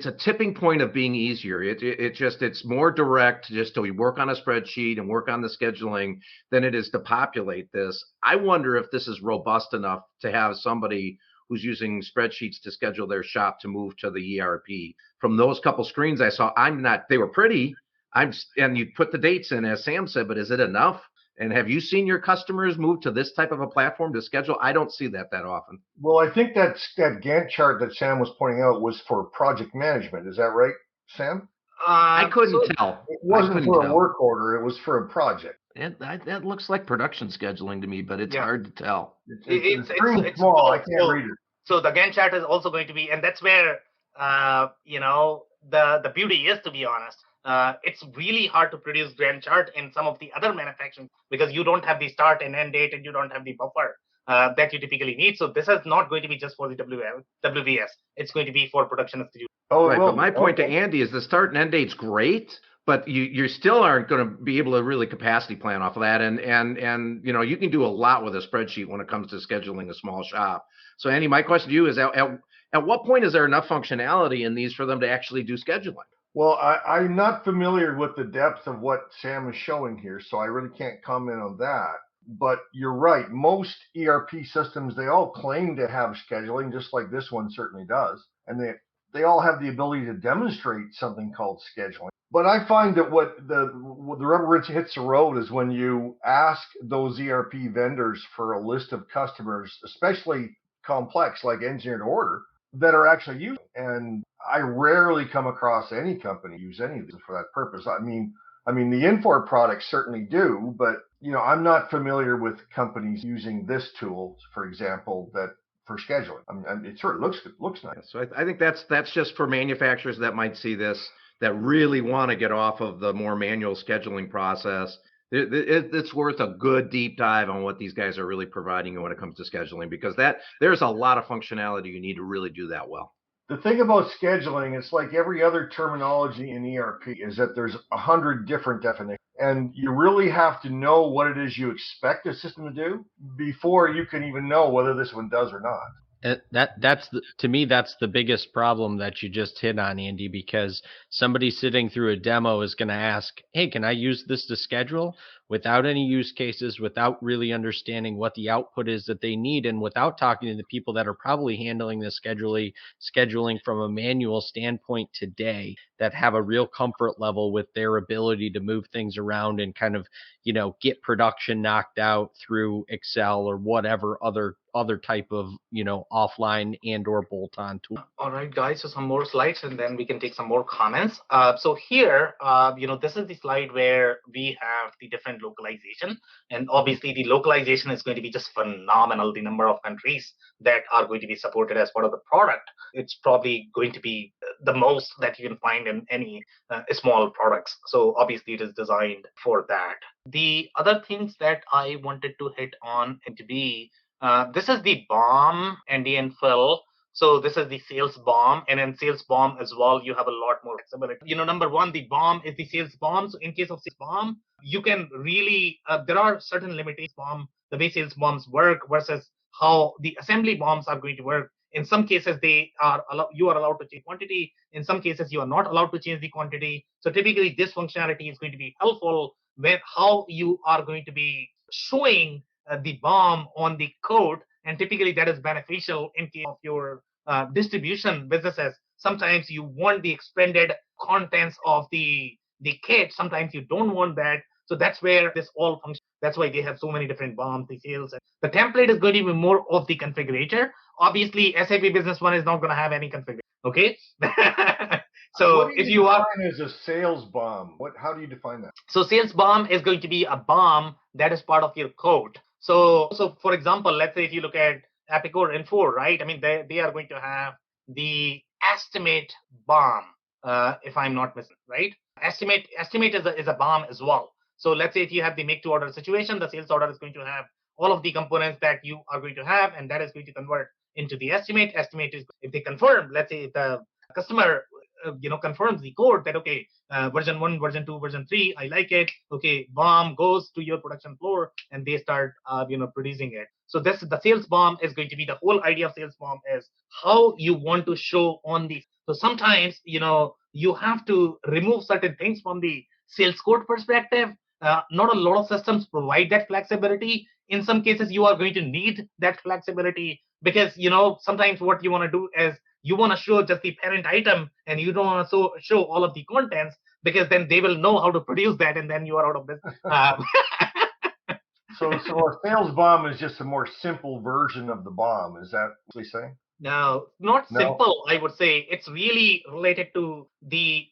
a tipping point of being easier. It's more direct just to work on a spreadsheet and work on the scheduling than it is to populate this. I wonder if this is robust enough to have somebody who's using spreadsheets to schedule their shop to move to the ERP. From those couple screens I saw, they were pretty. And you put the dates in, as Sam said, but is it enough? And have you seen your customers move to this type of a platform to schedule? I don't see that often. Well, I think that Gantt chart that Sam was pointing out was for project management. Is that right, Sam? I couldn't tell. It wasn't for a work order. It was for a project. That looks like production scheduling to me, but it's hard to tell. It's small. I can't read it. So the Gantt chart is also going to be, and that's where, the beauty is, to be honest. It's really hard to produce Gantt chart in some of the other manufacturing because you don't have the start and end date and you don't have the buffer that you typically need. So this is not going to be just for the WBS. It's going to be for production schedule. Oh, right. Well, but my point to Andy is the start and end date's great, but you still aren't going to be able to really capacity plan off of that. And you can do a lot with a spreadsheet when it comes to scheduling a small shop. So Andy, my question to you is at what point is there enough functionality in these for them to actually do scheduling? Well, I'm not familiar with the depth of what Sam is showing here, so I really can't comment on that. But you're right. Most ERP systems, they all claim to have scheduling, just like this one certainly does. And they all have the ability to demonstrate something called scheduling. But I find that what the rubber hits the road is when you ask those ERP vendors for a list of customers, especially complex like engineer to order, that are actually using. And I rarely come across any company use any of these for that purpose. I mean, the Infor products certainly do, but I'm not familiar with companies using this tool, for example, that for scheduling. It sort of looks nice. So I think that's just for manufacturers that might see this, that really want to get off of the more manual scheduling process. It's worth a good deep dive on what these guys are really providing when it comes to scheduling, because there's a lot of functionality you need to really do that well. The thing about scheduling, it's like every other terminology in ERP, is that there's 100 different definitions. And you really have to know what it is you expect a system to do before you can even know whether this one does or not. To me, that's the biggest problem that you just hit on, Andy, because somebody sitting through a demo is going to ask, hey, can I use this to schedule, without any use cases, without really understanding what the output is that they need, and without talking to the people that are probably handling the scheduling from a manual standpoint today, that have a real comfort level with their ability to move things around and kind of, get production knocked out through Excel or whatever other type of, offline and or bolt-on tool. All right, guys, so some more slides and then we can take some more comments. So here, this is the slide where we have the different localization. And obviously the localization is going to be just phenomenal. The number of countries that are going to be supported as part of the product, it's probably going to be the most that you can find in any small products. So obviously it is designed for that. The other things that I wanted to hit on and to be, this is the BOM, Andy and Phil. So this is the sales BOM, and in sales BOM as well, you have a lot more flexibility. Number one, the BOM is the sales BOM. So in case of sales BOM, you can really, there are certain limitations BOM, the way sales BOMs work versus how the assembly BOMs are going to work. In some cases, you are allowed to change quantity. In some cases, you are not allowed to change the quantity. So typically, this functionality is going to be helpful with how you are going to be showing the BOM on the code. And typically that is beneficial in case of your distribution businesses. Sometimes you want the expanded contents of the kit. Sometimes you don't want that. So that's where this all functions. That's why they have so many different BOMs, the sales. The template is going to be more of the configurator. Obviously, SAP Business One is not going to have any configuration. Okay. So if you are as a sales BOM, how do you define that? So sales BOM is going to be a BOM that is part of your code. So for example, let's say if you look at Epicor Info, right? I mean, they are going to have the estimate BOM, if I'm not mistaken, right? Estimate is a BOM as well. So let's say if you have the make to order situation, the sales order is going to have all of the components that you are going to have, and that is going to convert into the estimate. Estimate is if they confirm, let's say the customer confirms the code that, okay, version 1, version 2, version 3, I like it. Okay, BOM goes to your production floor and they start, producing it. So the sales BOM is going to be the whole idea of sales BOM is how you want to show on the. So sometimes, you have to remove certain things from the sales code perspective. Not a lot of systems provide that flexibility. In some cases, you are going to need that flexibility because, sometimes what you want to do is you want to show just the parent item and you don't want to show all of the contents because then they will know how to produce that and then you are out of business. So a sales BOM is just a more simple version of the BOM. Is that what you're saying? No, not simple. I would say it's really related to the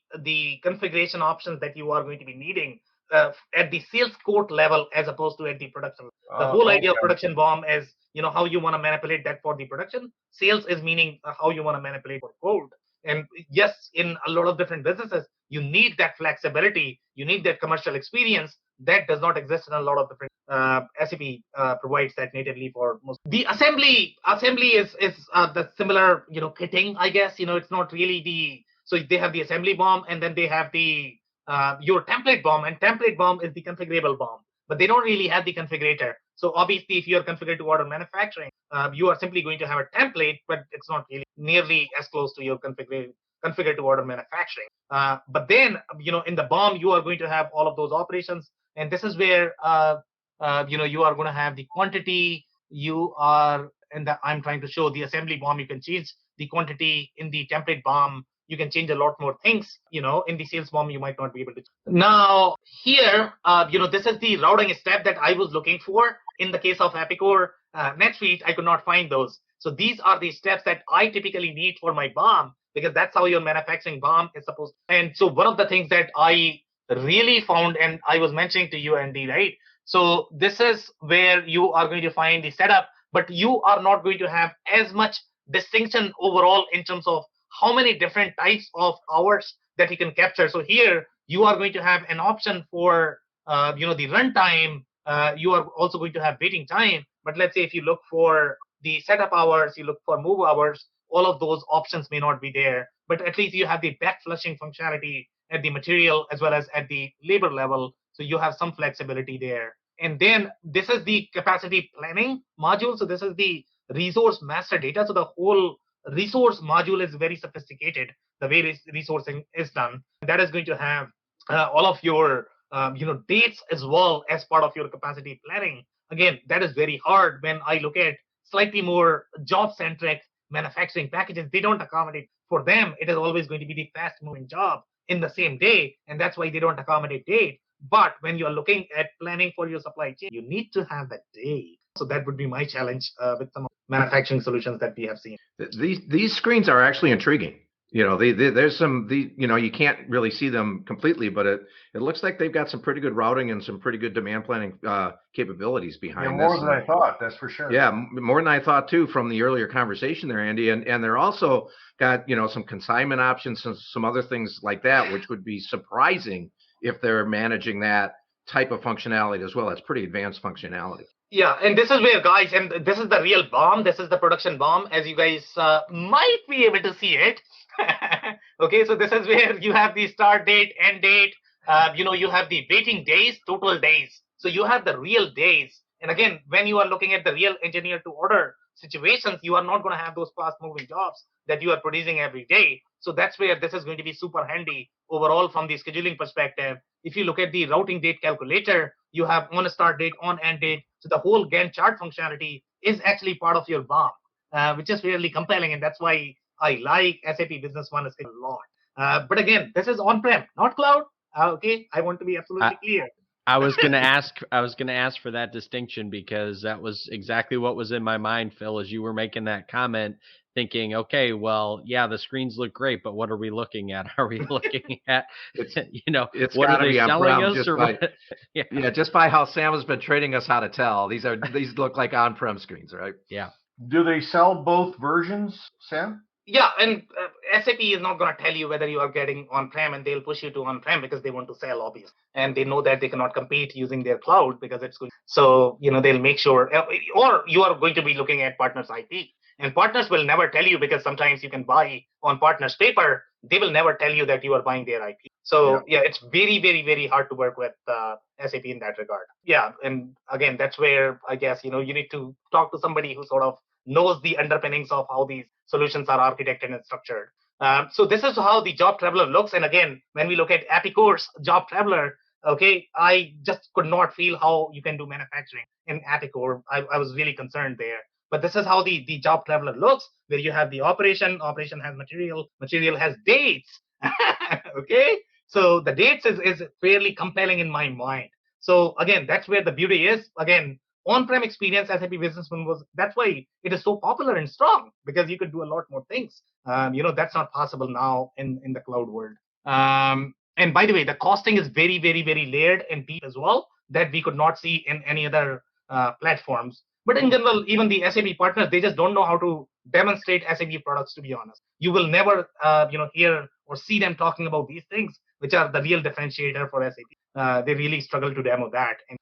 configuration options that you are going to be needing at the sales code level as opposed to at the production. The whole idea of production BOM is how you want to manipulate that for the production. Sales is meaning how you want to manipulate for code. And yes, in a lot of different businesses, you need that flexibility. You need that commercial experience that does not exist in a lot of different. SAP provides that natively for most. The assembly is the similar kitting, I guess. It's not really so they have the assembly BOM and then they have the your template BOM, and template BOM is the configurable BOM, but they don't really have the configurator. So obviously, if you are configured to order manufacturing, you are simply going to have a template, but it's not really nearly as close to your configured to order manufacturing. But then, in the BOM, you are going to have all of those operations, and this is where you are going to have the quantity. I'm trying to show the assembly BOM. You can change the quantity. In the template BOM, you can change a lot more things. In the sales BOM, you might not be able to. Now here, this is the routing step that I was looking for. In the case of Epicor NetSuite, I could not find those. So these are the steps that I typically need for my BOM because that's how your manufacturing BOM is supposed to. And so one of the things that I really found, and I was mentioning to you, Andy, right? So this is where you are going to find the setup, but you are not going to have as much distinction overall in terms of how many different types of hours that you can capture. So here you are going to have an option for the runtime. You are also going to have waiting time. But let's say if you look for the setup hours, you look for move hours, all of those options may not be there. But at least you have the back flushing functionality at the material as well as at the labor level. So you have some flexibility there. And then this is the capacity planning module. So this is the resource master data. So the whole resource module is very sophisticated. The way resourcing is done, that is going to have all of your dates as well as part of your capacity planning. Again, that is very hard when I look at slightly more job-centric manufacturing packages. They don't accommodate. For them, it is always going to be the fast-moving job in the same day, and that's why they don't accommodate date. But when you're looking at planning for your supply chain, you need to have that date. So that would be my challenge with some manufacturing solutions that we have seen. These screens are actually intriguing. There's some, you can't really see them completely, but it looks like they've got some pretty good routing and some pretty good demand planning capabilities behind this. More than I thought, that's for sure. Yeah, more than I thought too from the earlier conversation there, Andy. And they're also got, some consignment options and some other things like that, which would be surprising if they're managing that type of functionality as well. That's pretty advanced functionality. Yeah, and this is where, guys, and this is the real bomb. This is the production bomb, as you guys might be able to see it. Okay, so this is where you have the start date, end date. You have the waiting days, total days. So you have the real days. And again, when you are looking at the real engineer to order situations, you are not going to have those fast moving jobs that you are producing every day. So that's where this is going to be super handy overall from the scheduling perspective. If you look at the routing date calculator, you have on a start date, on end date. So the whole Gantt chart functionality is actually part of your BOM, which is really compelling. And that's why I like SAP Business One a lot. But again, this is on-prem, not cloud. Okay, I want to be absolutely clear. I was going to ask for that distinction, because that was exactly what was in my mind, Phil, as you were making that comment, thinking, okay, well, yeah, the screens look great, but what are we looking at? Are we looking at, it's what are they selling us? Or yeah, just by how Sam has been training us how to tell. These look like on-prem screens, right? Yeah. Do they sell both versions, Sam? Yeah, and SAP is not going to tell you whether you are getting on-prem, and they'll push you to on-prem because they want to sell, obviously. And they know that they cannot compete using their cloud because it's good. So, they'll make sure, or you are going to be looking at partners' IP. And partners will never tell you, because sometimes you can buy on partners' paper. They will never tell you that you are buying their IP. So, yeah, it's very, very, very hard to work with SAP in that regard. Yeah, and again, that's where I guess, you need to talk to somebody who sort of knows the underpinnings of how these solutions are architected and structured. So this is how the job traveler looks. And again, when we look at Apicore's job traveler, okay, I just could not feel how you can do manufacturing in Apicore. I was really concerned there. But this is how the job traveler looks, where you have the operation has material has dates. Okay, so the dates is fairly compelling in my mind. So again, that's where the beauty is. Again, on-prem experience, SAP Business One that's why it is so popular and strong, because you could do a lot more things. That's not possible now in the cloud world. And by the way, the costing is very, very, very layered and deep as well, that we could not see in any other platforms. But in general, even the SAP partners, they just don't know how to demonstrate SAP products, to be honest. You will never hear or see them talking about these things, which are the real differentiator for SAP. They really struggle to demo that. And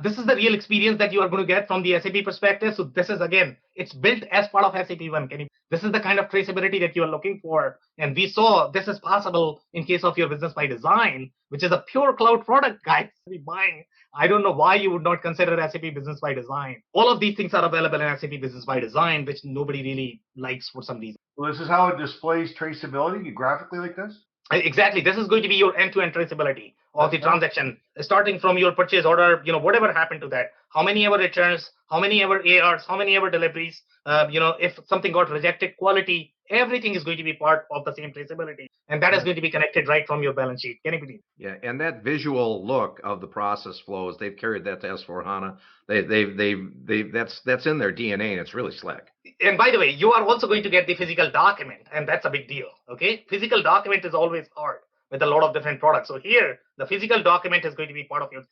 this is the real experience that you are going to get from the SAP perspective. So this is, again, it's built as part of SAP One. This is the kind of traceability that you are looking for. And we saw this is possible in case of your Business by Design, which is a pure cloud product, guys. Buying. I don't know why you would not consider SAP Business by Design. All of these things are available in SAP Business by Design, which nobody really likes for some reason. Well, this is how it displays traceability graphically like this? Exactly. This is going to be your end-to-end traceability of the transaction, starting from your purchase order, whatever happened to that, how many ever returns, how many ever ARs, how many ever deliveries, if something got rejected, quality, everything is going to be part of the same traceability. And that is going to be connected right from your balance sheet. Can you believe? Yeah, and that visual look of the process flows, they've carried that to S4HANA. That's in their DNA, and it's really slick. And by the way, you are also going to get the physical document, and that's a big deal. Okay, physical document is always hard with a lot of different products. So here, the physical document is going to be part of your,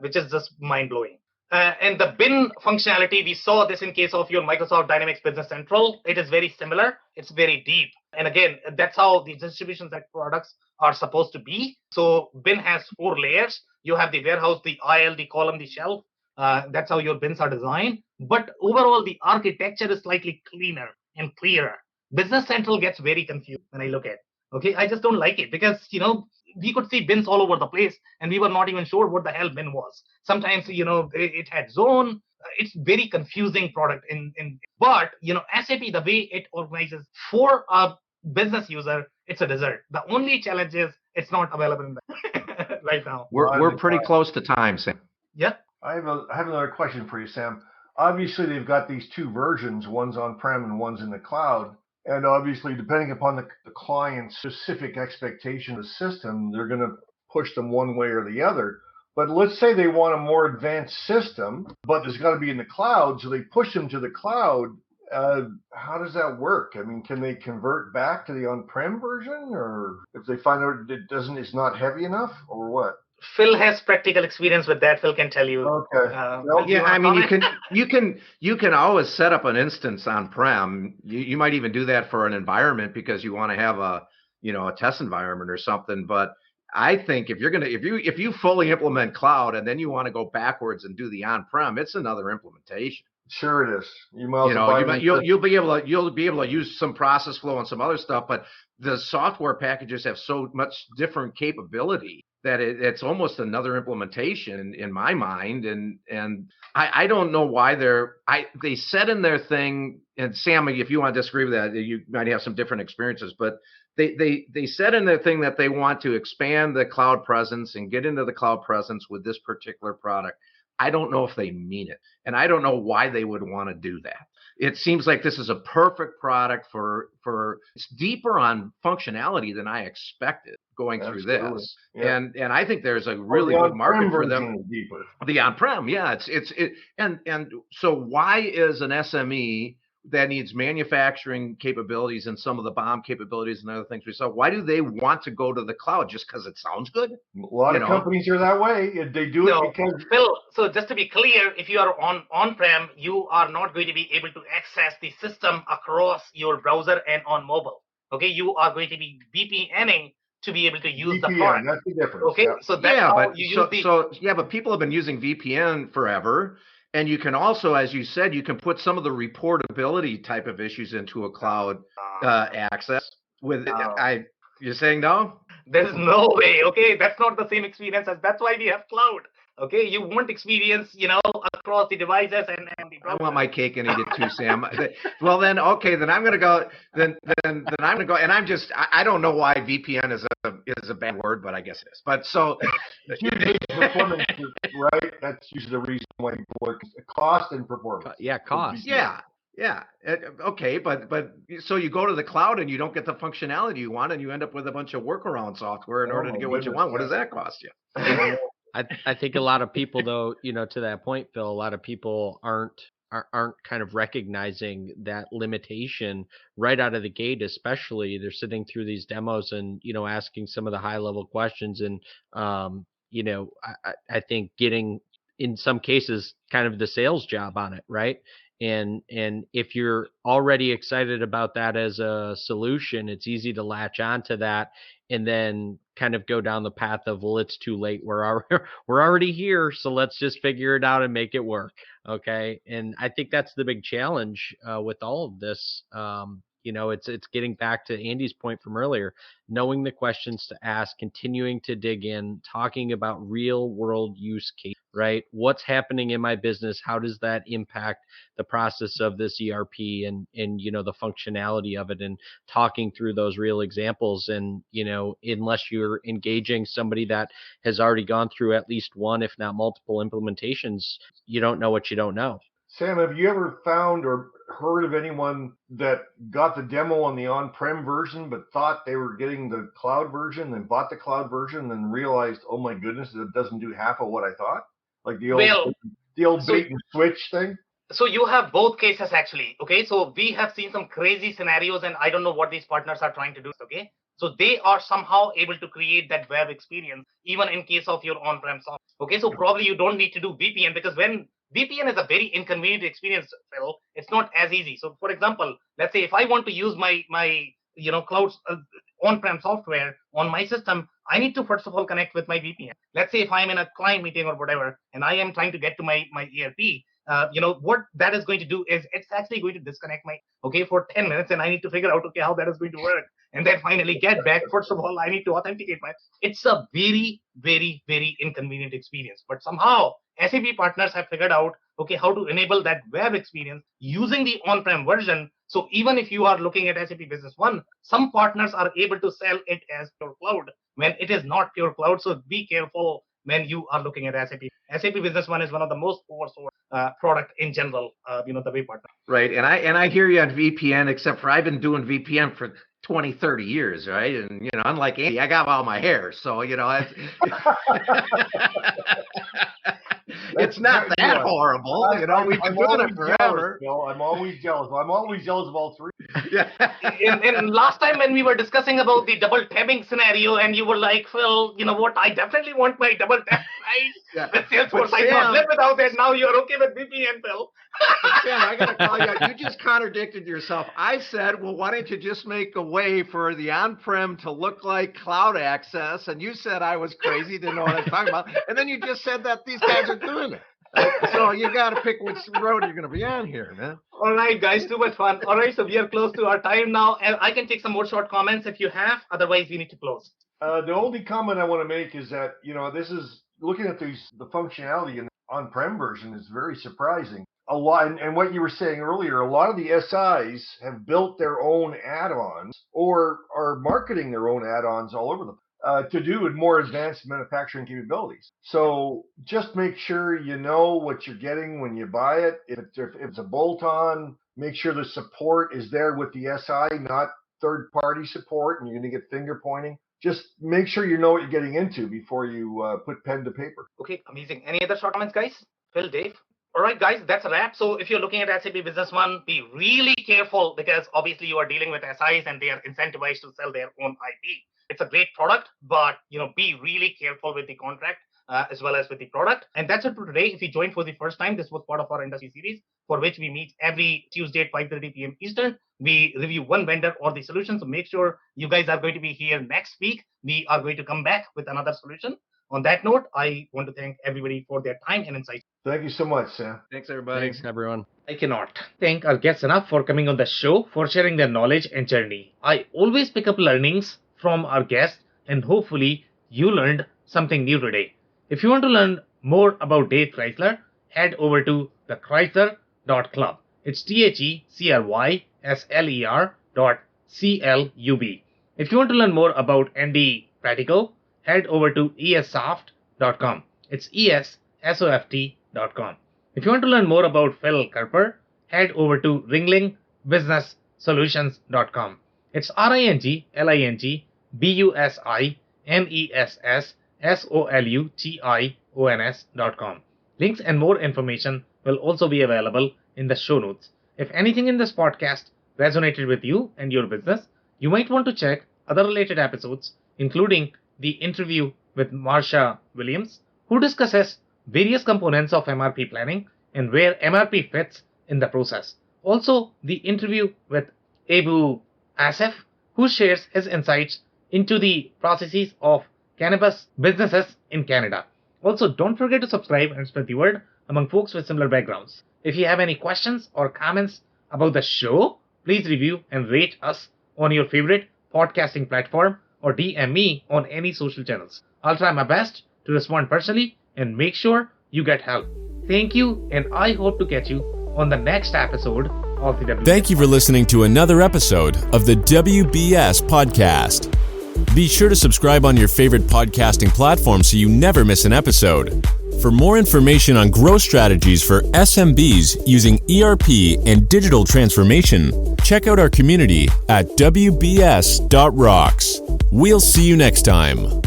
which is just mind blowing. And the bin functionality, we saw this in case of your Microsoft Dynamics Business Central. It is very similar. It's very deep. And again, that's how the distribution set products are supposed to be. So bin has 4 layers. You have the warehouse, the aisle, the column, the shelf. That's how your bins are designed. But overall, the architecture is slightly cleaner and clearer. Business Central gets very confused when I look at it. Okay, I just don't like it because, we could see bins all over the place, and we were not even sure what the hell bin was. Sometimes, it had zone. It's very confusing product but SAP, the way it organizes for a business user, it's a dessert. The only challenge is it's not available in the right now. We're pretty close to time, Sam. Yeah. I have another question for you, Sam. Obviously, they've got these two versions. One's on-prem and one's in the cloud. And obviously, depending upon the client's specific expectation of the system, they're going to push them one way or the other. But let's say they want a more advanced system, but there's got to be in the cloud, so they push them to the cloud. How does that work? I mean, can they convert back to the on-prem version, or if they find out it's not heavy enough, or what? Phil has practical experience with that. Phil can tell you. Okay. Yeah, I mean, you can always set up an instance on-prem. You might even do that for an environment because you want to have a test environment or something. But I think if you fully implement cloud and then you want to go backwards and do the on-prem, it's another implementation. Sure it is. You'll be able to use some process flow and some other stuff, but the software packages have so much different capability that it's almost another implementation in my mind. And I don't know why they said in their thing, and Sam, if you want to disagree with that, you might have some different experiences, but they said in their thing that they want to expand the cloud presence and get into the cloud presence with this particular product. I don't know if they mean it, and I don't know why they would want to do that. It seems like this is a perfect product for it's deeper on functionality than I expected going through this. Yeah. And I think there's a really good market for them. Deeper. The on-prem, yeah, and so why is an SME that needs manufacturing capabilities and some of the BOM capabilities and other things we saw, why do they want to go to the cloud? Just because it sounds good? A lot of companies are that way. They do it because... Phil, so just to be clear, if you are on-prem, you are not going to be able to access the system across your browser and on mobile. Okay, you are going to be VPNing to be able to use the product. That's the difference. Okay, so that's but people have been using VPN forever. And you can also, as you said, you can put some of the reportability type of issues into a cloud access. You're saying no? There's no way. Okay, that's not the same experience. That's why we have cloud. Okay, you won't experience, across the devices and the browser. I want my cake and eat it too, Sam. Well, then, okay, then I'm going to go. Then I'm going to go. And I don't know why VPN is a bad word, but I guess it is. But so, performance, right? That's usually the reason why people work. Cost and performance. Yeah, cost. Yeah. Okay, but so you go to the cloud and you don't get the functionality you want, and you end up with a bunch of workaround software in order to get what you want. What does that cost you? I think a lot of people, though, to that point, Phil, a lot of people aren't kind of recognizing that limitation right out of the gate. Especially they're sitting through these demos and asking some of the high level questions, and I think getting in some cases kind of the sales job on it, right? And if you're already excited about that as a solution, it's easy to latch onto that and then kind of go down the path of, well, it's too late. We're already here, so let's just figure it out and make it work. Okay, and I think that's the big challenge with all of this. It's getting back to Andy's point from earlier, knowing the questions to ask, continuing to dig in, talking about real world use case, right? What's happening in my business? How does that impact the process of this ERP and the functionality of it, and talking through those real examples. And, unless you're engaging somebody that has already gone through at least one, if not multiple implementations, you don't know what you don't know. Sam, have you ever found or heard of anyone that got the demo on the on-prem version but thought they were getting the cloud version, and bought the cloud version and realized, oh my goodness, it doesn't do half of what I thought? Like the old bait and switch thing? So you have both cases actually. Okay, so we have seen some crazy scenarios, and I don't know what these partners are trying to do. Okay, so they are somehow able to create that web experience even in case of your on-prem software. Okay, so probably you don't need to do VPN, because when VPN is a very inconvenient experience, Phil, it's not as easy. So for example, let's say if I want to use my cloud on-prem software on my system, I need to first of all connect with my VPN. Let's say if I'm in a client meeting or whatever, and I am trying to get to my ERP, what that is going to do is it's actually going to disconnect for 10 minutes, and I need to figure out, how that is going to work. and then finally get back. First of all, I need to authenticate my. It's a very, very, very inconvenient experience. But somehow SAP partners have figured out, okay, how to enable that web experience using the on-prem version. So even if you are looking at SAP Business One, some partners are able to sell it as pure cloud when it is not pure cloud. So be careful when you are looking at SAP. SAP Business One is one of the most oversold product in general, the way partner. Right. And I hear you on VPN, except for I've been doing VPN for 20, 30 years, right? And, unlike Andy, I got all my hair. So, it's not that horrible. We've been doing it forever. I'm always jealous. I'm always jealous of all three. Yeah. and last time when we were discussing about the double tabbing scenario, and you were like, Phil, you know what? I definitely want my double tab, right? Yeah. With Salesforce, I can't live without it. Now you're okay with VPN, Phil. Sam, I got to call you out. You just contradicted yourself. I said, well, why don't you just make a way for the on-prem to look like cloud access? And you said I was crazy, didn't know what I was talking about. And then you just said that these guys are doing it. So you got to pick which road you're going to be on here, man. All right, guys, too much fun. All right, so we are close to our time now. And I can take some more short comments if you have. Otherwise, we need to close. The only comment I want to make is that, this is looking at the functionality in the on-prem version is very surprising. A lot, and what you were saying earlier, a lot of the SIs have built their own add-ons or are marketing their own add-ons all over to do with more advanced manufacturing capabilities. So just make sure you know what you're getting when you buy it. If it's a bolt-on, make sure the support is there with the SI, not third-party support, and you're going to get finger pointing. Just make sure you know what you're getting into before you put pen to paper. Okay, amazing. Any other short comments, guys? Phil, Dave? All right, guys, that's a wrap. So if you're looking at SAP Business One, be really careful because obviously you are dealing with SIs and they are incentivized to sell their own IP. It's a great product, but be really careful with the contract as well as with the product. And that's it for today. If you joined for the first time, this was part of our industry series for which we meet every Tuesday at 5:30 p.m. Eastern. We review one vendor or the solution. So make sure you guys are going to be here next week. We are going to come back with another solution. On that note, I want to thank everybody for their time and insight. Thank you so much, Sam. Thanks, everybody. Thanks, everyone. I cannot thank our guests enough for coming on the show, for sharing their knowledge and journey. I always pick up learnings from our guests, and hopefully you learned something new today. If you want to learn more about Dave Chrysler, head over to thechrysler.club. It's THECRYSLER.CLUB. If you want to learn more about Andy Pratico, head over to essoft.com. It's ESSOFT.com. If you want to learn more about Phil Kerper, head over to ringlingbusinesssolutions.com. It's ringlingbusinesssolutions.com. Links and more information will also be available in the show notes. If anything in this podcast resonated with you and your business, you might want to check other related episodes, including the interview with Marsha Williams, who discusses various components of MRP planning and where MRP fits in the process. Also, the interview with Abu Asif, who shares his insights into the processes of cannabis businesses in Canada. Also, don't forget to subscribe and spread the word among folks with similar backgrounds. If you have any questions or comments about the show, please review and rate us on your favorite podcasting platform or DM me on any social channels. I'll try my best to respond personally and make sure you get help. Thank you, and I hope to catch you on the next episode of the WBS. Thank you for listening to another episode of the WBS Podcast. Be sure to subscribe on your favorite podcasting platform so you never miss an episode. For more information on growth strategies for SMBs using ERP and digital transformation, check out our community at WBS.rocks. We'll see you next time.